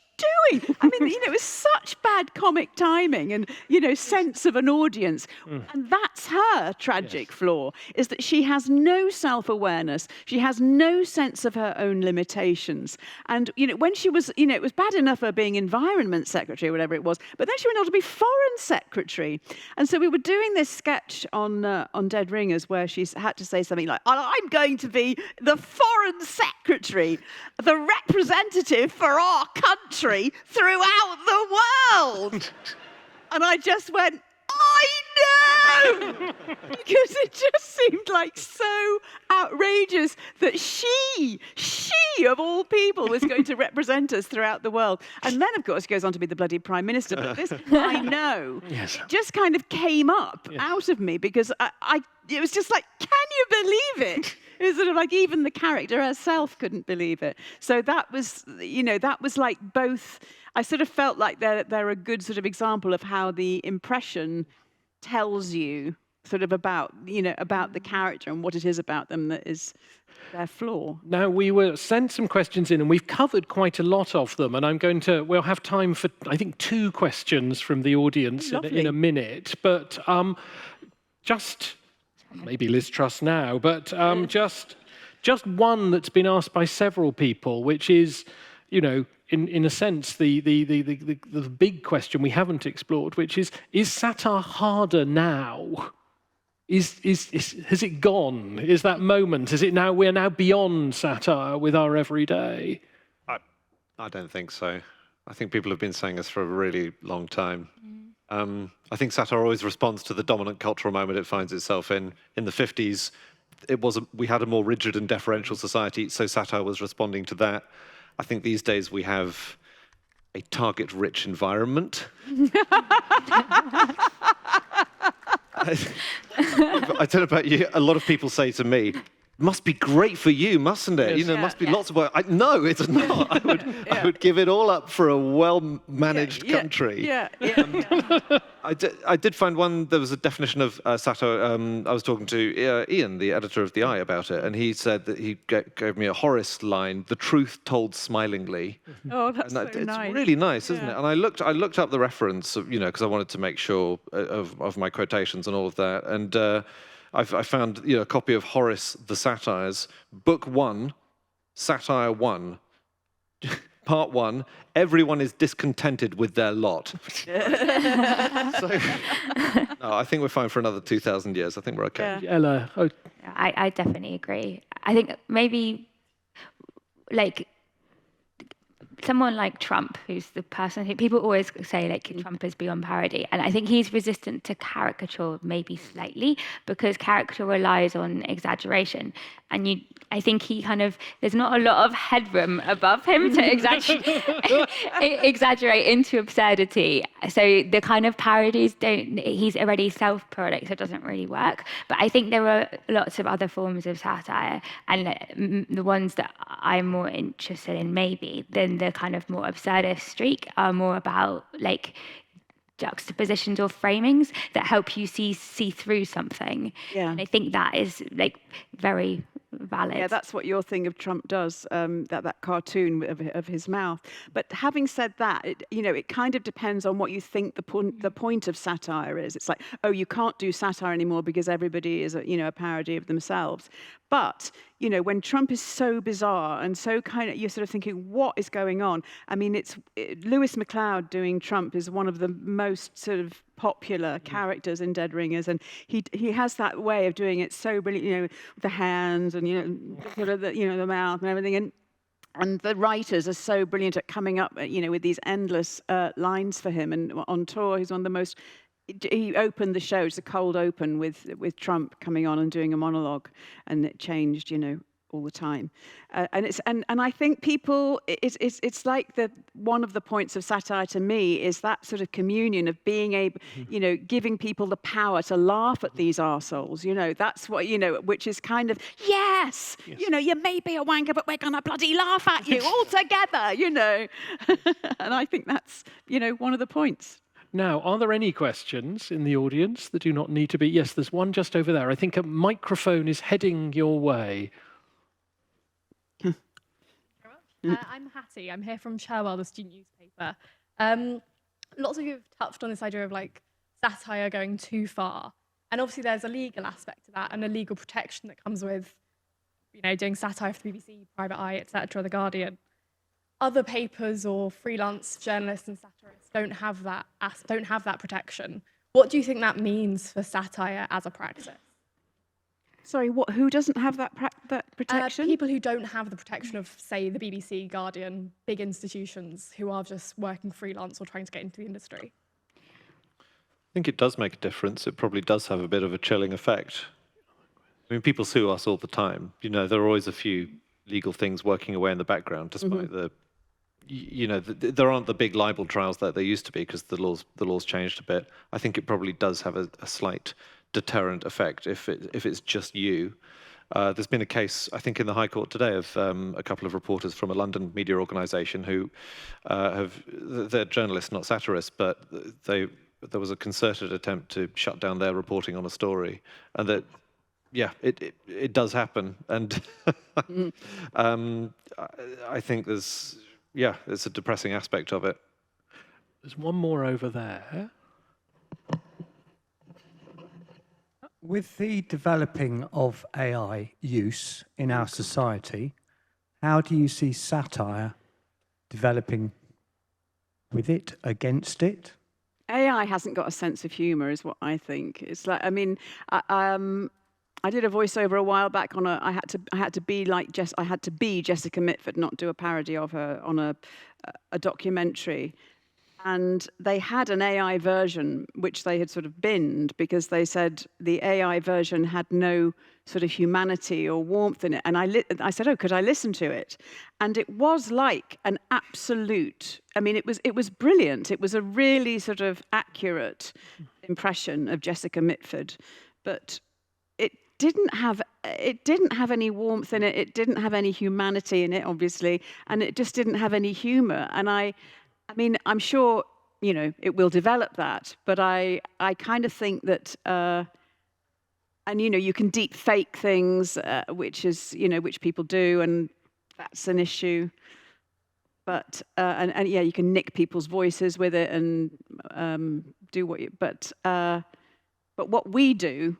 doing? I mean, you know, it was such bad comic timing and, you know, sense of an audience. And that's her tragic flaw, is that she has no self-awareness. She has no sense of her own limitations. And, you know, when she was, you know, it was bad enough her being Environment Secretary or whatever it was, but then she went on to be Foreign Secretary. And so we were doing this sketch on Dead Ringers where she had to say something like, "I'm going to be the Foreign Secretary, the representative for our country throughout the world." And I just went, I know! Because it just seemed like so outrageous that she of all people was going to represent us throughout the world. And then, of course, goes on to be the bloody Prime Minister. But this, I know, it just kind of came up out of me because it was just like, can you believe it? It was sort of like even the character herself couldn't believe it. So that was, you know, that was like both. I sort of felt like they're a good sort of example of how the impression tells you sort of about, you know, about the character and what it is about them that is their flaw. Now, we were sent some questions in, and we've covered quite a lot of them, and we'll have time for, I think, 2 questions from the audience in a minute, but just, maybe Liz Truss now, but just one that's been asked by several people, which is, you know, in a sense, the big question we haven't explored, which is satire harder now? has it gone? Is that moment? Is it now we're now beyond satire with our everyday? I don't think so. I think people have been saying this for a really long time. I think satire always responds to the dominant cultural moment it finds itself in. In the 50s, we had a more rigid and deferential society, so satire was responding to that. I think these days we have a target-rich environment. I don't know about you, a lot of people say to me, must be great for you, mustn't it? You know, must be lots of work. No, it's not. I would give it all up for a well-managed country. I did find there was a definition of satire. I was talking to Ian, the editor of The Eye, about it, and he said that he gave me a Horace line, "The truth told smilingly." Oh, that's so it's nice. It's really nice, isn't it? And I looked up the reference, because I wanted to make sure of my quotations and all of that, and I found a copy of Horace the Satires, Book 1, Satire 1, Part 1. Everyone is discontented with their lot. So, no, I think we're fine for another 2,000 years. I think we're okay. Yeah. Ella, I definitely agree. I think maybe like someone like Trump, who's the person who people always say like Trump is beyond parody, and I think he's resistant to caricature maybe slightly because caricature relies on exaggeration, and I think he there's not a lot of headroom above him to exaggerate into absurdity. So the kind of parodies he's already self-parodic, so it doesn't really work. But I think there are lots of other forms of satire, and the ones that I'm more interested in maybe than the kind of more absurdist streak are more about like juxtapositions or framings that help you see through something. Yeah. And I think that is like very valid. Yeah, that's what your thing of Trump does, that cartoon of his mouth. But having said that, it kind of depends on what you think the point of satire is. It's like, oh, you can't do satire anymore because everybody is a parody of themselves. But when Trump is so bizarre and so you're sort of thinking, what is going on? I mean, Lewis MacLeod doing Trump is one of the most sort of popular characters in Dead Ringers, and he has that way of doing it so brilliant, with the hands and sort of the mouth and everything, and the writers are so brilliant at coming up, with these endless lines for him. And on tour, he's one of the most. He opened the show, it's a cold open with Trump coming on and doing a monologue, and it changed, all the time. And I think people, it's like one of the points of satire to me is that sort of communion of being able, giving people the power to laugh at these arseholes, that's what, which is kind of, yes, you may be a wanker, but we're going to bloody laugh at you all together, And I think that's, one of the points. now, are there any questions in the audience that do not need to be? Yes, there's one just over there. I think a microphone is heading your way. I'm Hattie. I'm here from Cherwell, the student newspaper. Lots of you have touched on this idea of like satire going too far, and obviously there's a legal aspect to that and a legal protection that comes with, doing satire for the BBC, Private Eye, etc., The Guardian. Other papers or freelance journalists and satirists don't have that protection. What do you think that means for satire as a practice? Sorry, who doesn't have that protection? People who don't have the protection of, say, the BBC, Guardian, big institutions who are just working freelance or trying to get into the industry. I think it does make a difference. It probably does have a bit of a chilling effect. I mean, people sue us all the time. There are always a few legal things working away in the background, despite there aren't the big libel trials that there used to be because the laws changed a bit. I think it probably does have a slight deterrent effect if it's just you. There's been a case, I think, in the High Court today of a couple of reporters from a London media organisation who they're journalists, not satirists, but there was a concerted attempt to shut down their reporting on a story, and that, it does happen, and I think there's a depressing aspect of it. There's one more over there. With the developing of AI use in our society, how do you see satire developing with it, against it? AI AI hasn't got a sense of humor, is what I think. It's like, I mean, I did a voiceover a while back on I had to be Jessica Mitford, not do a parody of her on a documentary. And they had an AI version, which they had sort of binned because they said the AI version had no sort of humanity or warmth in it. And I said, oh, could I listen to it? And it was like an absolute, I mean, it was brilliant. It was a really sort of accurate impression of Jessica Mitford, but it didn't have any warmth in it. It didn't have any humanity in it, obviously, and it just didn't have any humor. And I mean, I'm sure, you know, it will develop that, but I kind of think that, and, you know, you can deep fake things, which people do, and that's an issue. But, and yeah, you can nick people's voices with it and do what you, but what we do,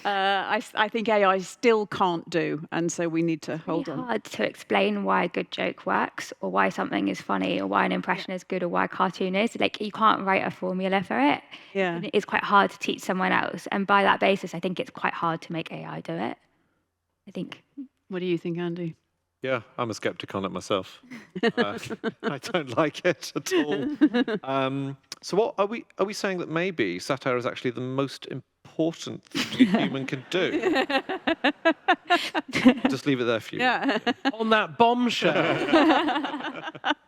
I think AI still can't do, and so we need to hold on. It's hard to explain why a good joke works, or why something is funny, or why an impression is good, or why a cartoon is. Like, you can't write a formula for it. Yeah. And it's quite hard to teach someone else. And by that basis, I think it's quite hard to make AI do it. I think. What do you think, Andy? Yeah, I'm a skeptic on it myself. I don't like it at all. So what are we saying that maybe satire is actually the most important thing a human can do? Just leave it there for you. Yeah. On that bombshell,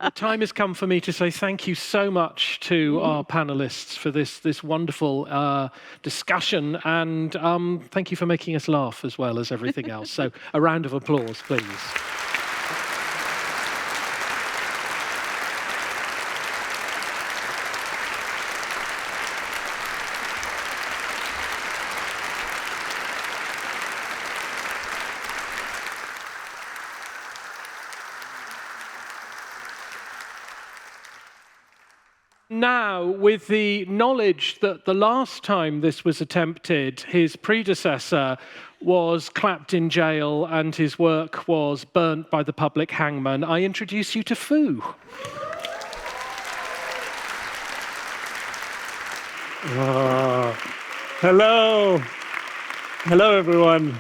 the time has come for me to say thank you so much to our panelists for this wonderful discussion, and thank you for making us laugh as well as everything else. So a round of applause, please. Now, with the knowledge that the last time this was attempted, his predecessor was clapped in jail and his work was burnt by the public hangman, I introduce you to Fu. Hello. Hello, everyone.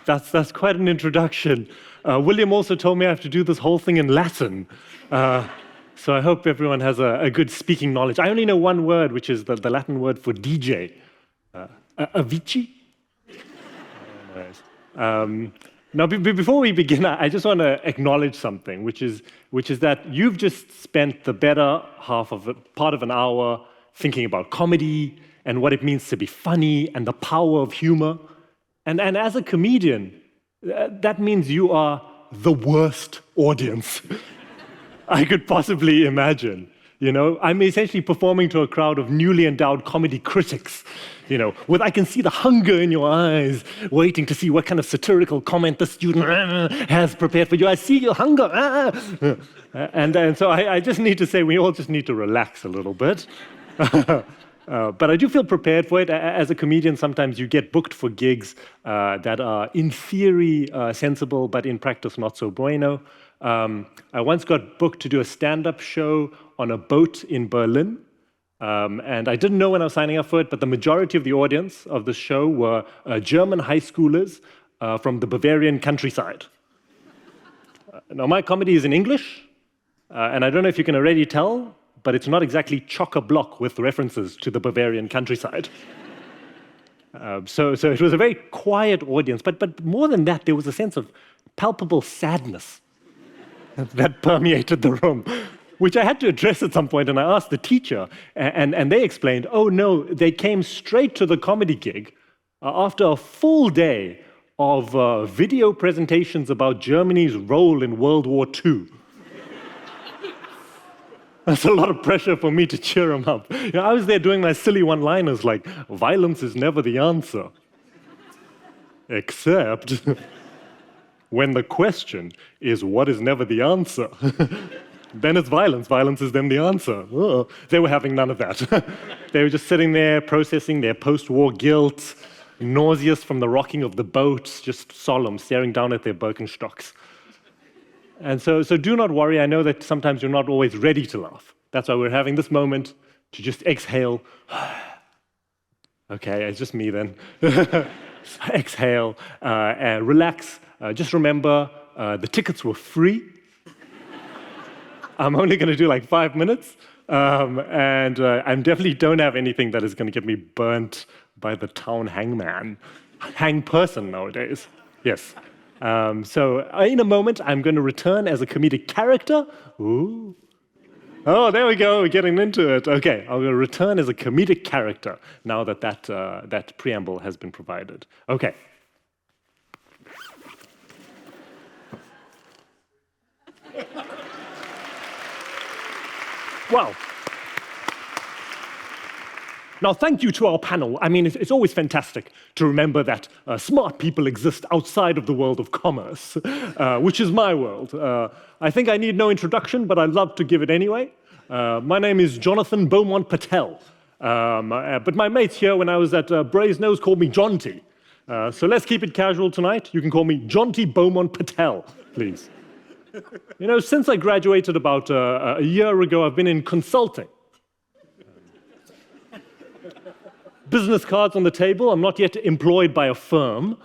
That's quite an introduction. William also told me I have to do this whole thing in Latin. So I hope everyone has a good speaking knowledge. I only know one word, which is the Latin word for DJ. Avicii? Now, before we begin, I just want to acknowledge something, which is that you've just spent the better part of an hour thinking about comedy and what it means to be funny and the power of humor. And as a comedian, that means you are the worst audience I could possibly imagine. You know, I'm essentially performing to a crowd of newly endowed comedy critics, you know, with I can see the hunger in your eyes, waiting to see what kind of satirical comment the student has prepared for you. I see your hunger. And so I just need to say we all just need to relax a little bit. But I do feel prepared for it. As a comedian, sometimes you get booked for gigs that are in theory sensible, but in practice not so bueno. I once got booked to do a stand-up show on a boat in Berlin. And I didn't know when I was signing up for it, but the majority of the audience of the show were German high schoolers from the Bavarian countryside. Now, my comedy is in English, and I don't know if you can already tell, but it's not exactly chock-a-block with references to the Bavarian countryside. So it was a very quiet audience, but more than that, there was a sense of palpable sadness that permeated the room, which I had to address at some point, and I asked the teacher, and they explained, oh no, they came straight to the comedy gig after a full day of video presentations about Germany's role in World War II. That's a lot of pressure for me to cheer them up. You know, I was there doing my silly one-liners like, violence is never the answer. Except when the question is what is never the answer, then it's violence. Violence is then the answer. Oh, they were having none of that. They were just sitting there processing their post-war guilt, nauseous from the rocking of the boat, just solemn, staring down at their Birkenstocks. And so do not worry. I know that sometimes you're not always ready to laugh. That's why we're having this moment to just exhale. Okay, it's just me then. Exhale, relax. Just remember, the tickets were free. I'm only going to do like 5 minutes. And I definitely don't have anything that is going to get me burnt by the town hangman. Hang person nowadays. Yes. So in a moment, I'm going to return as a comedic character. Ooh. Oh, there we go, we're getting into it. Okay, I'm going to return as a comedic character now that that preamble has been provided. Okay. Wow. Now, thank you to our panel. I mean, it's always fantastic to remember that smart people exist outside of the world of commerce, which is my world. I think I need no introduction, but I'd love to give it anyway. My name is Jonathan Beaumont Patel, but my mates here when I was at Brasenose called me Jonty. So let's keep it casual tonight. You can call me Jonty Beaumont Patel, please. You know, since I graduated about a year ago, I've been in consulting. Business cards on the table. I'm not yet employed by a firm,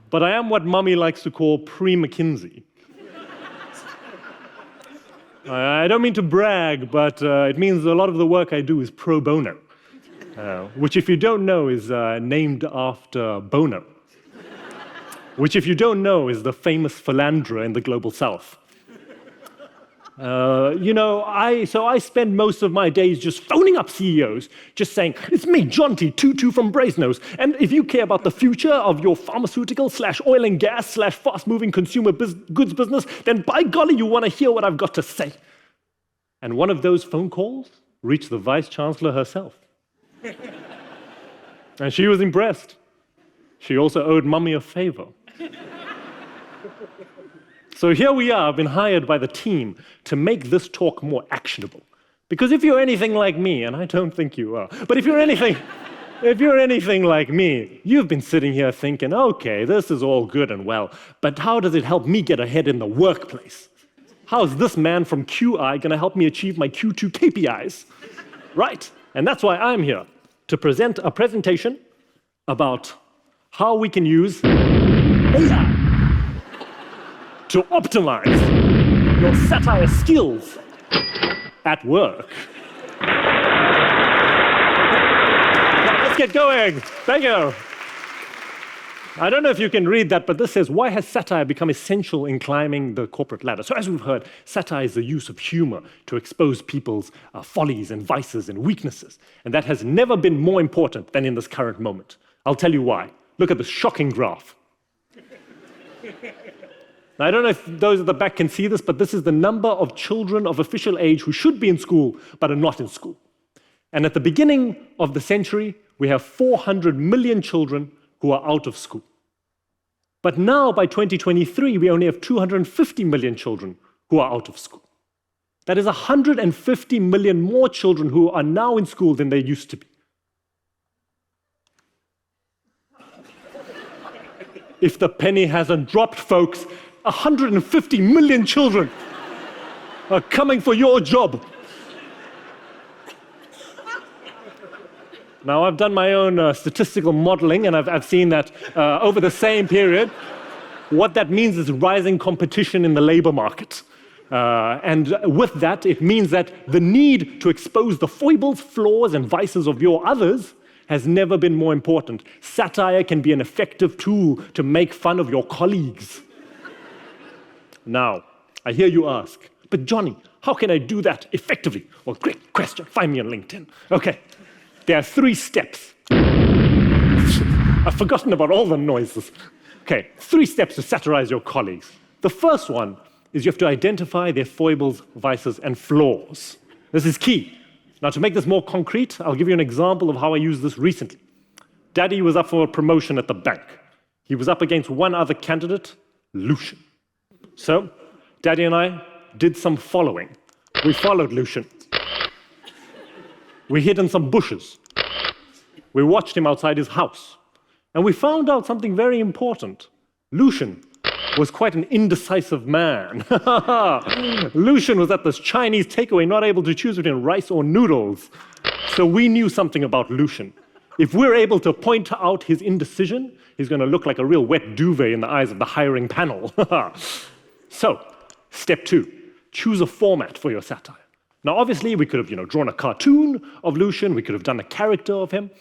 but I am what Mummy likes to call pre-McKinsey. I don't mean to brag, but it means a lot of the work I do is pro bono, which, if you don't know, is named after Bono, which, if you don't know, is the famous philanderer in the global south. You know, I spend most of my days just phoning up CEOs, just saying, it's me, Jonty, Tutu from Brasenose, and if you care about the future of your pharmaceutical / oil and gas / fast-moving consumer goods business, then by golly, you want to hear what I've got to say. And one of those phone calls reached the Vice-Chancellor herself. And she was impressed. She also owed Mummy a favor. So here we are, I've been hired by the team to make this talk more actionable. Because if you're anything like me, and I don't think you are, but if you're anything like me, you've been sitting here thinking, okay, this is all good and well, but how does it help me get ahead in the workplace? How is this man from QI going to help me achieve my Q2 KPIs? Right, and that's why I'm here, to present a presentation about how we can use AI to optimize your satire skills at work. Let's get going. Thank you. I don't know if you can read that, but this says, why has satire become essential in climbing the corporate ladder? So as we've heard, satire is the use of humor to expose people's follies and vices and weaknesses. And that has never been more important than in this current moment. I'll tell you why. Look at this shocking graph. Now, I don't know if those at the back can see this, but this is the number of children of official age who should be in school but are not in school. And at the beginning of the century, we have 400 million children who are out of school. But now, by 2023, we only have 250 million children who are out of school. That is 150 million more children who are now in school than there used to be. If the penny hasn't dropped, folks, 150 million children are coming for your job. Now, I've done my own statistical modeling, and I've seen that over the same period, what that means is rising competition in the labor market. And with that, it means that the need to expose the foibles, flaws, and vices of your others has never been more important. Satire can be an effective tool to make fun of your colleagues. Now, I hear you ask, but Johnny, how can I do that effectively? Well, great question. Find me on LinkedIn. Okay, there are 3 steps. I've forgotten about all the noises. Okay, 3 steps to satirize your colleagues. The first one is you have to identify their foibles, vices, and flaws. This is key. Now, to make this more concrete, I'll give you an example of how I used this recently. Daddy was up for a promotion at the bank. He was up against one other candidate, Lucian. So, Daddy and I did some following. We followed Lucian. We hid in some bushes. We watched him outside his house. And we found out something very important. Lucian was quite an indecisive man. Lucian was at this Chinese takeaway, not able to choose between rice or noodles. So we knew something about Lucian. If we're able to point out his indecision, he's going to look like a real wet duvet in the eyes of the hiring panel. So, step 2, choose a format for your satire. Now, obviously, we could have drawn a cartoon of Lucian. We could have done a character of him.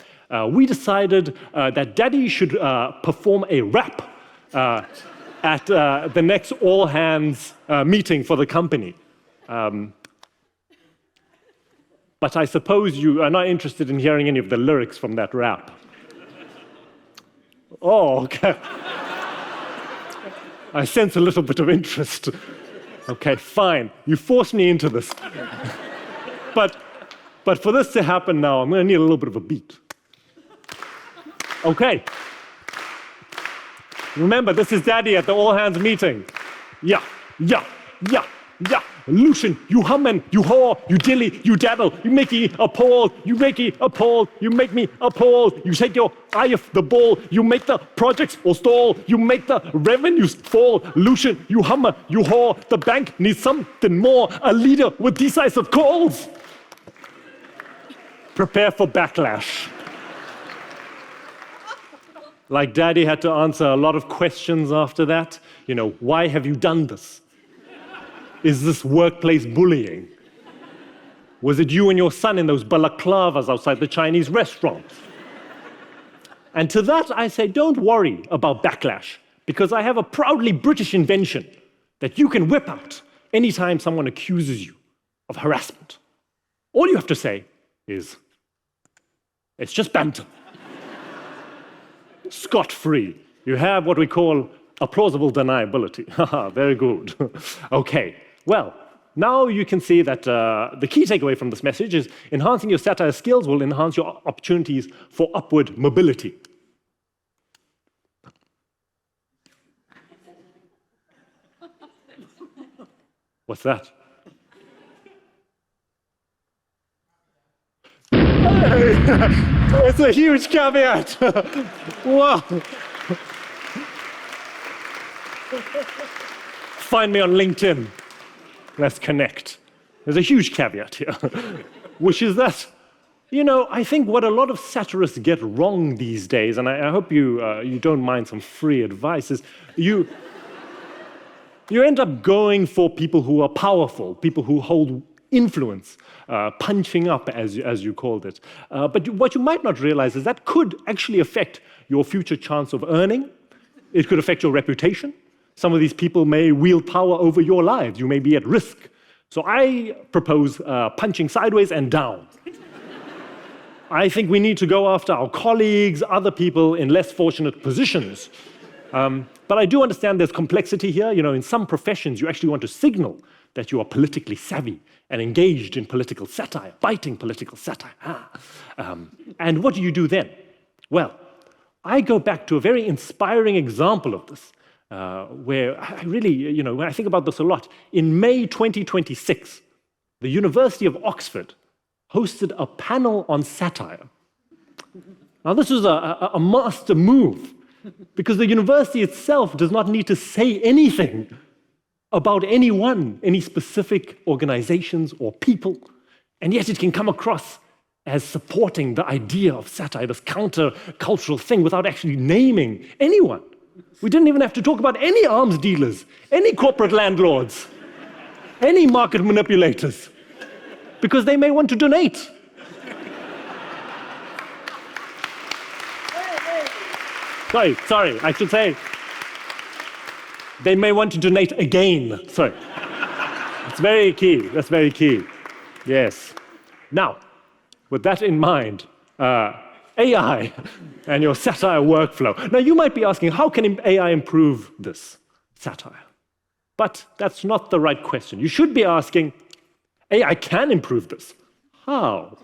We decided that Daddy should perform a rap at the next all-hands meeting for the company. But I suppose you are not interested in hearing any of the lyrics from that rap. Oh, okay. I sense a little bit of interest. Okay, fine. You forced me into this. But for this to happen now, I'm going to need a little bit of a beat. Okay. Remember, this is Daddy at the all-hands meeting. Yeah. Lucian, you hum and you haw, you dilly, you dabble, you make me appalled, you make me appalled, you make me appalled. You take your eye off the ball, you make the projects all stall, you make the revenues fall. Lucian, you hum, you haw, the bank needs something more, a leader with decisive calls. Prepare for backlash. Like Daddy had to answer a lot of questions after that. Why have you done this? Is this workplace bullying? Was it you and your son in those balaclavas outside the Chinese restaurant? And to that I say, don't worry about backlash, because I have a proudly British invention that you can whip out anytime someone accuses you of harassment. All you have to say is, it's just banter. Scot-free. You have what we call a plausible deniability. Haha, very good. Okay. Well, now you can see that the key takeaway from this message is enhancing your satire skills will enhance your opportunities for upward mobility. What's that? Hey, it's a huge caveat. Wow. Find me on LinkedIn. Let's connect. There's a huge caveat here, which is that, I think what a lot of satirists get wrong these days, and I hope you don't mind some free advice, is you end up going for people who are powerful, people who hold influence, punching up, as you called it. But what you might not realize is that could actually affect your future chance of earning. It could affect your reputation. Some of these people may wield power over your lives. You may be at risk. So I propose punching sideways and down. I think we need to go after our colleagues, other people in less fortunate positions. But I do understand there's complexity here. In some professions, you actually want to signal that you are politically savvy and engaged in political satire, biting political satire. And what do you do then? Well, I go back to a very inspiring example of this. Where I really, when I think about this a lot, in May 2026, the University of Oxford hosted a panel on satire. Now, this was a master move, because the university itself does not need to say anything about anyone, any specific organizations or people, and yet it can come across as supporting the idea of satire, this counter-cultural thing, without actually naming anyone. We didn't even have to talk about any arms dealers, any corporate landlords, any market manipulators, because they may want to donate. Sorry, I should say, they may want to donate again. Sorry. It's very key. That's very key. Yes. Now, with that in mind, AI and your satire workflow. Now, you might be asking, how can AI improve this satire? But that's not the right question. You should be asking, AI can improve this. How?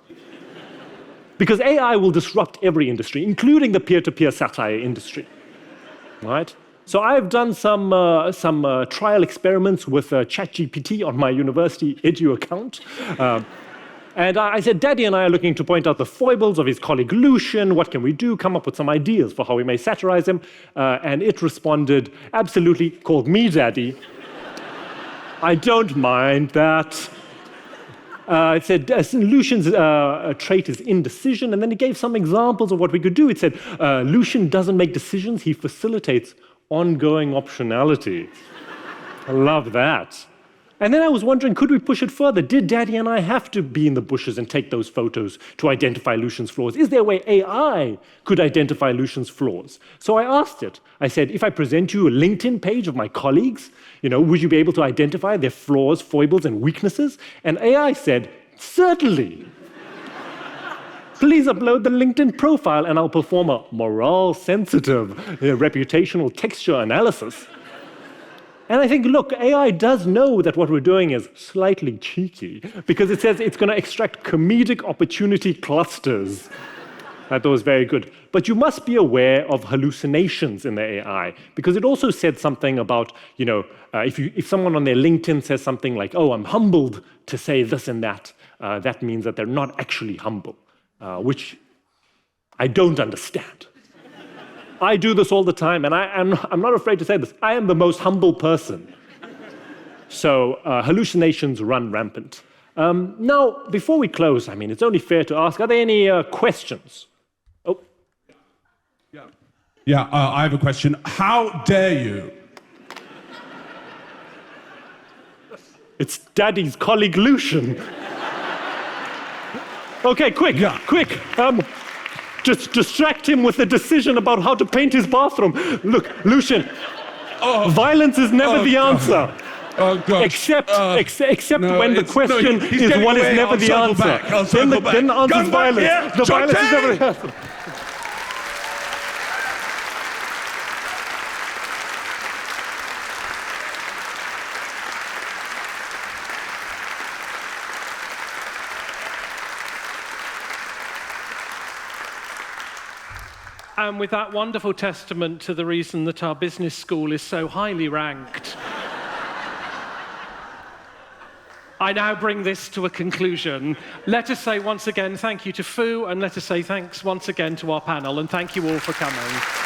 Because AI will disrupt every industry, including the peer-to-peer satire industry. Right? So I've done some trial experiments with ChatGPT on my university Edu account. And I said, Daddy and I are looking to point out the foibles of his colleague Lucian. What can we do? Come up with some ideas for how we may satirize him. And it responded, absolutely, called me Daddy. I don't mind that. It said, Lucian's trait is indecision, and then it gave some examples of what we could do. It said, Lucian doesn't make decisions, he facilitates ongoing optionality. I love that. And then I was wondering, could we push it further? Did Daddy and I have to be in the bushes and take those photos to identify Lucian's flaws? Is there a way AI could identify Lucian's flaws? So I asked it. I said, if I present you a LinkedIn page of my colleagues, would you be able to identify their flaws, foibles, and weaknesses? And AI said, certainly. Please upload the LinkedIn profile and I'll perform a morale-sensitive reputational texture analysis. And I think, look, AI does know that what we're doing is slightly cheeky because it says it's going to extract comedic opportunity clusters. I thought it was very good. But you must be aware of hallucinations in the AI because it also said something about, if someone on their LinkedIn says something like, oh, I'm humbled to say this and that, that means that they're not actually humble, which I don't understand. I do this all the time, and I'm not afraid to say this. I am the most humble person. So hallucinations run rampant. Now, before we close, it's only fair to ask, are there any questions? Oh. Yeah, I have a question. How dare you? It's Daddy's colleague, Lucian. Okay, quick. Just distract him with a decision about how to paint his bathroom. Look, Lucian, violence is never the answer. Oh, gosh. Except when the question is what is never the answer. Then the answer is violence. The violence is never the answer. And with that wonderful testament to the reason that our business school is so highly ranked, I now bring this to a conclusion. Let us say once again thank you to Fu, and let us say thanks once again to our panel, and thank you all for coming.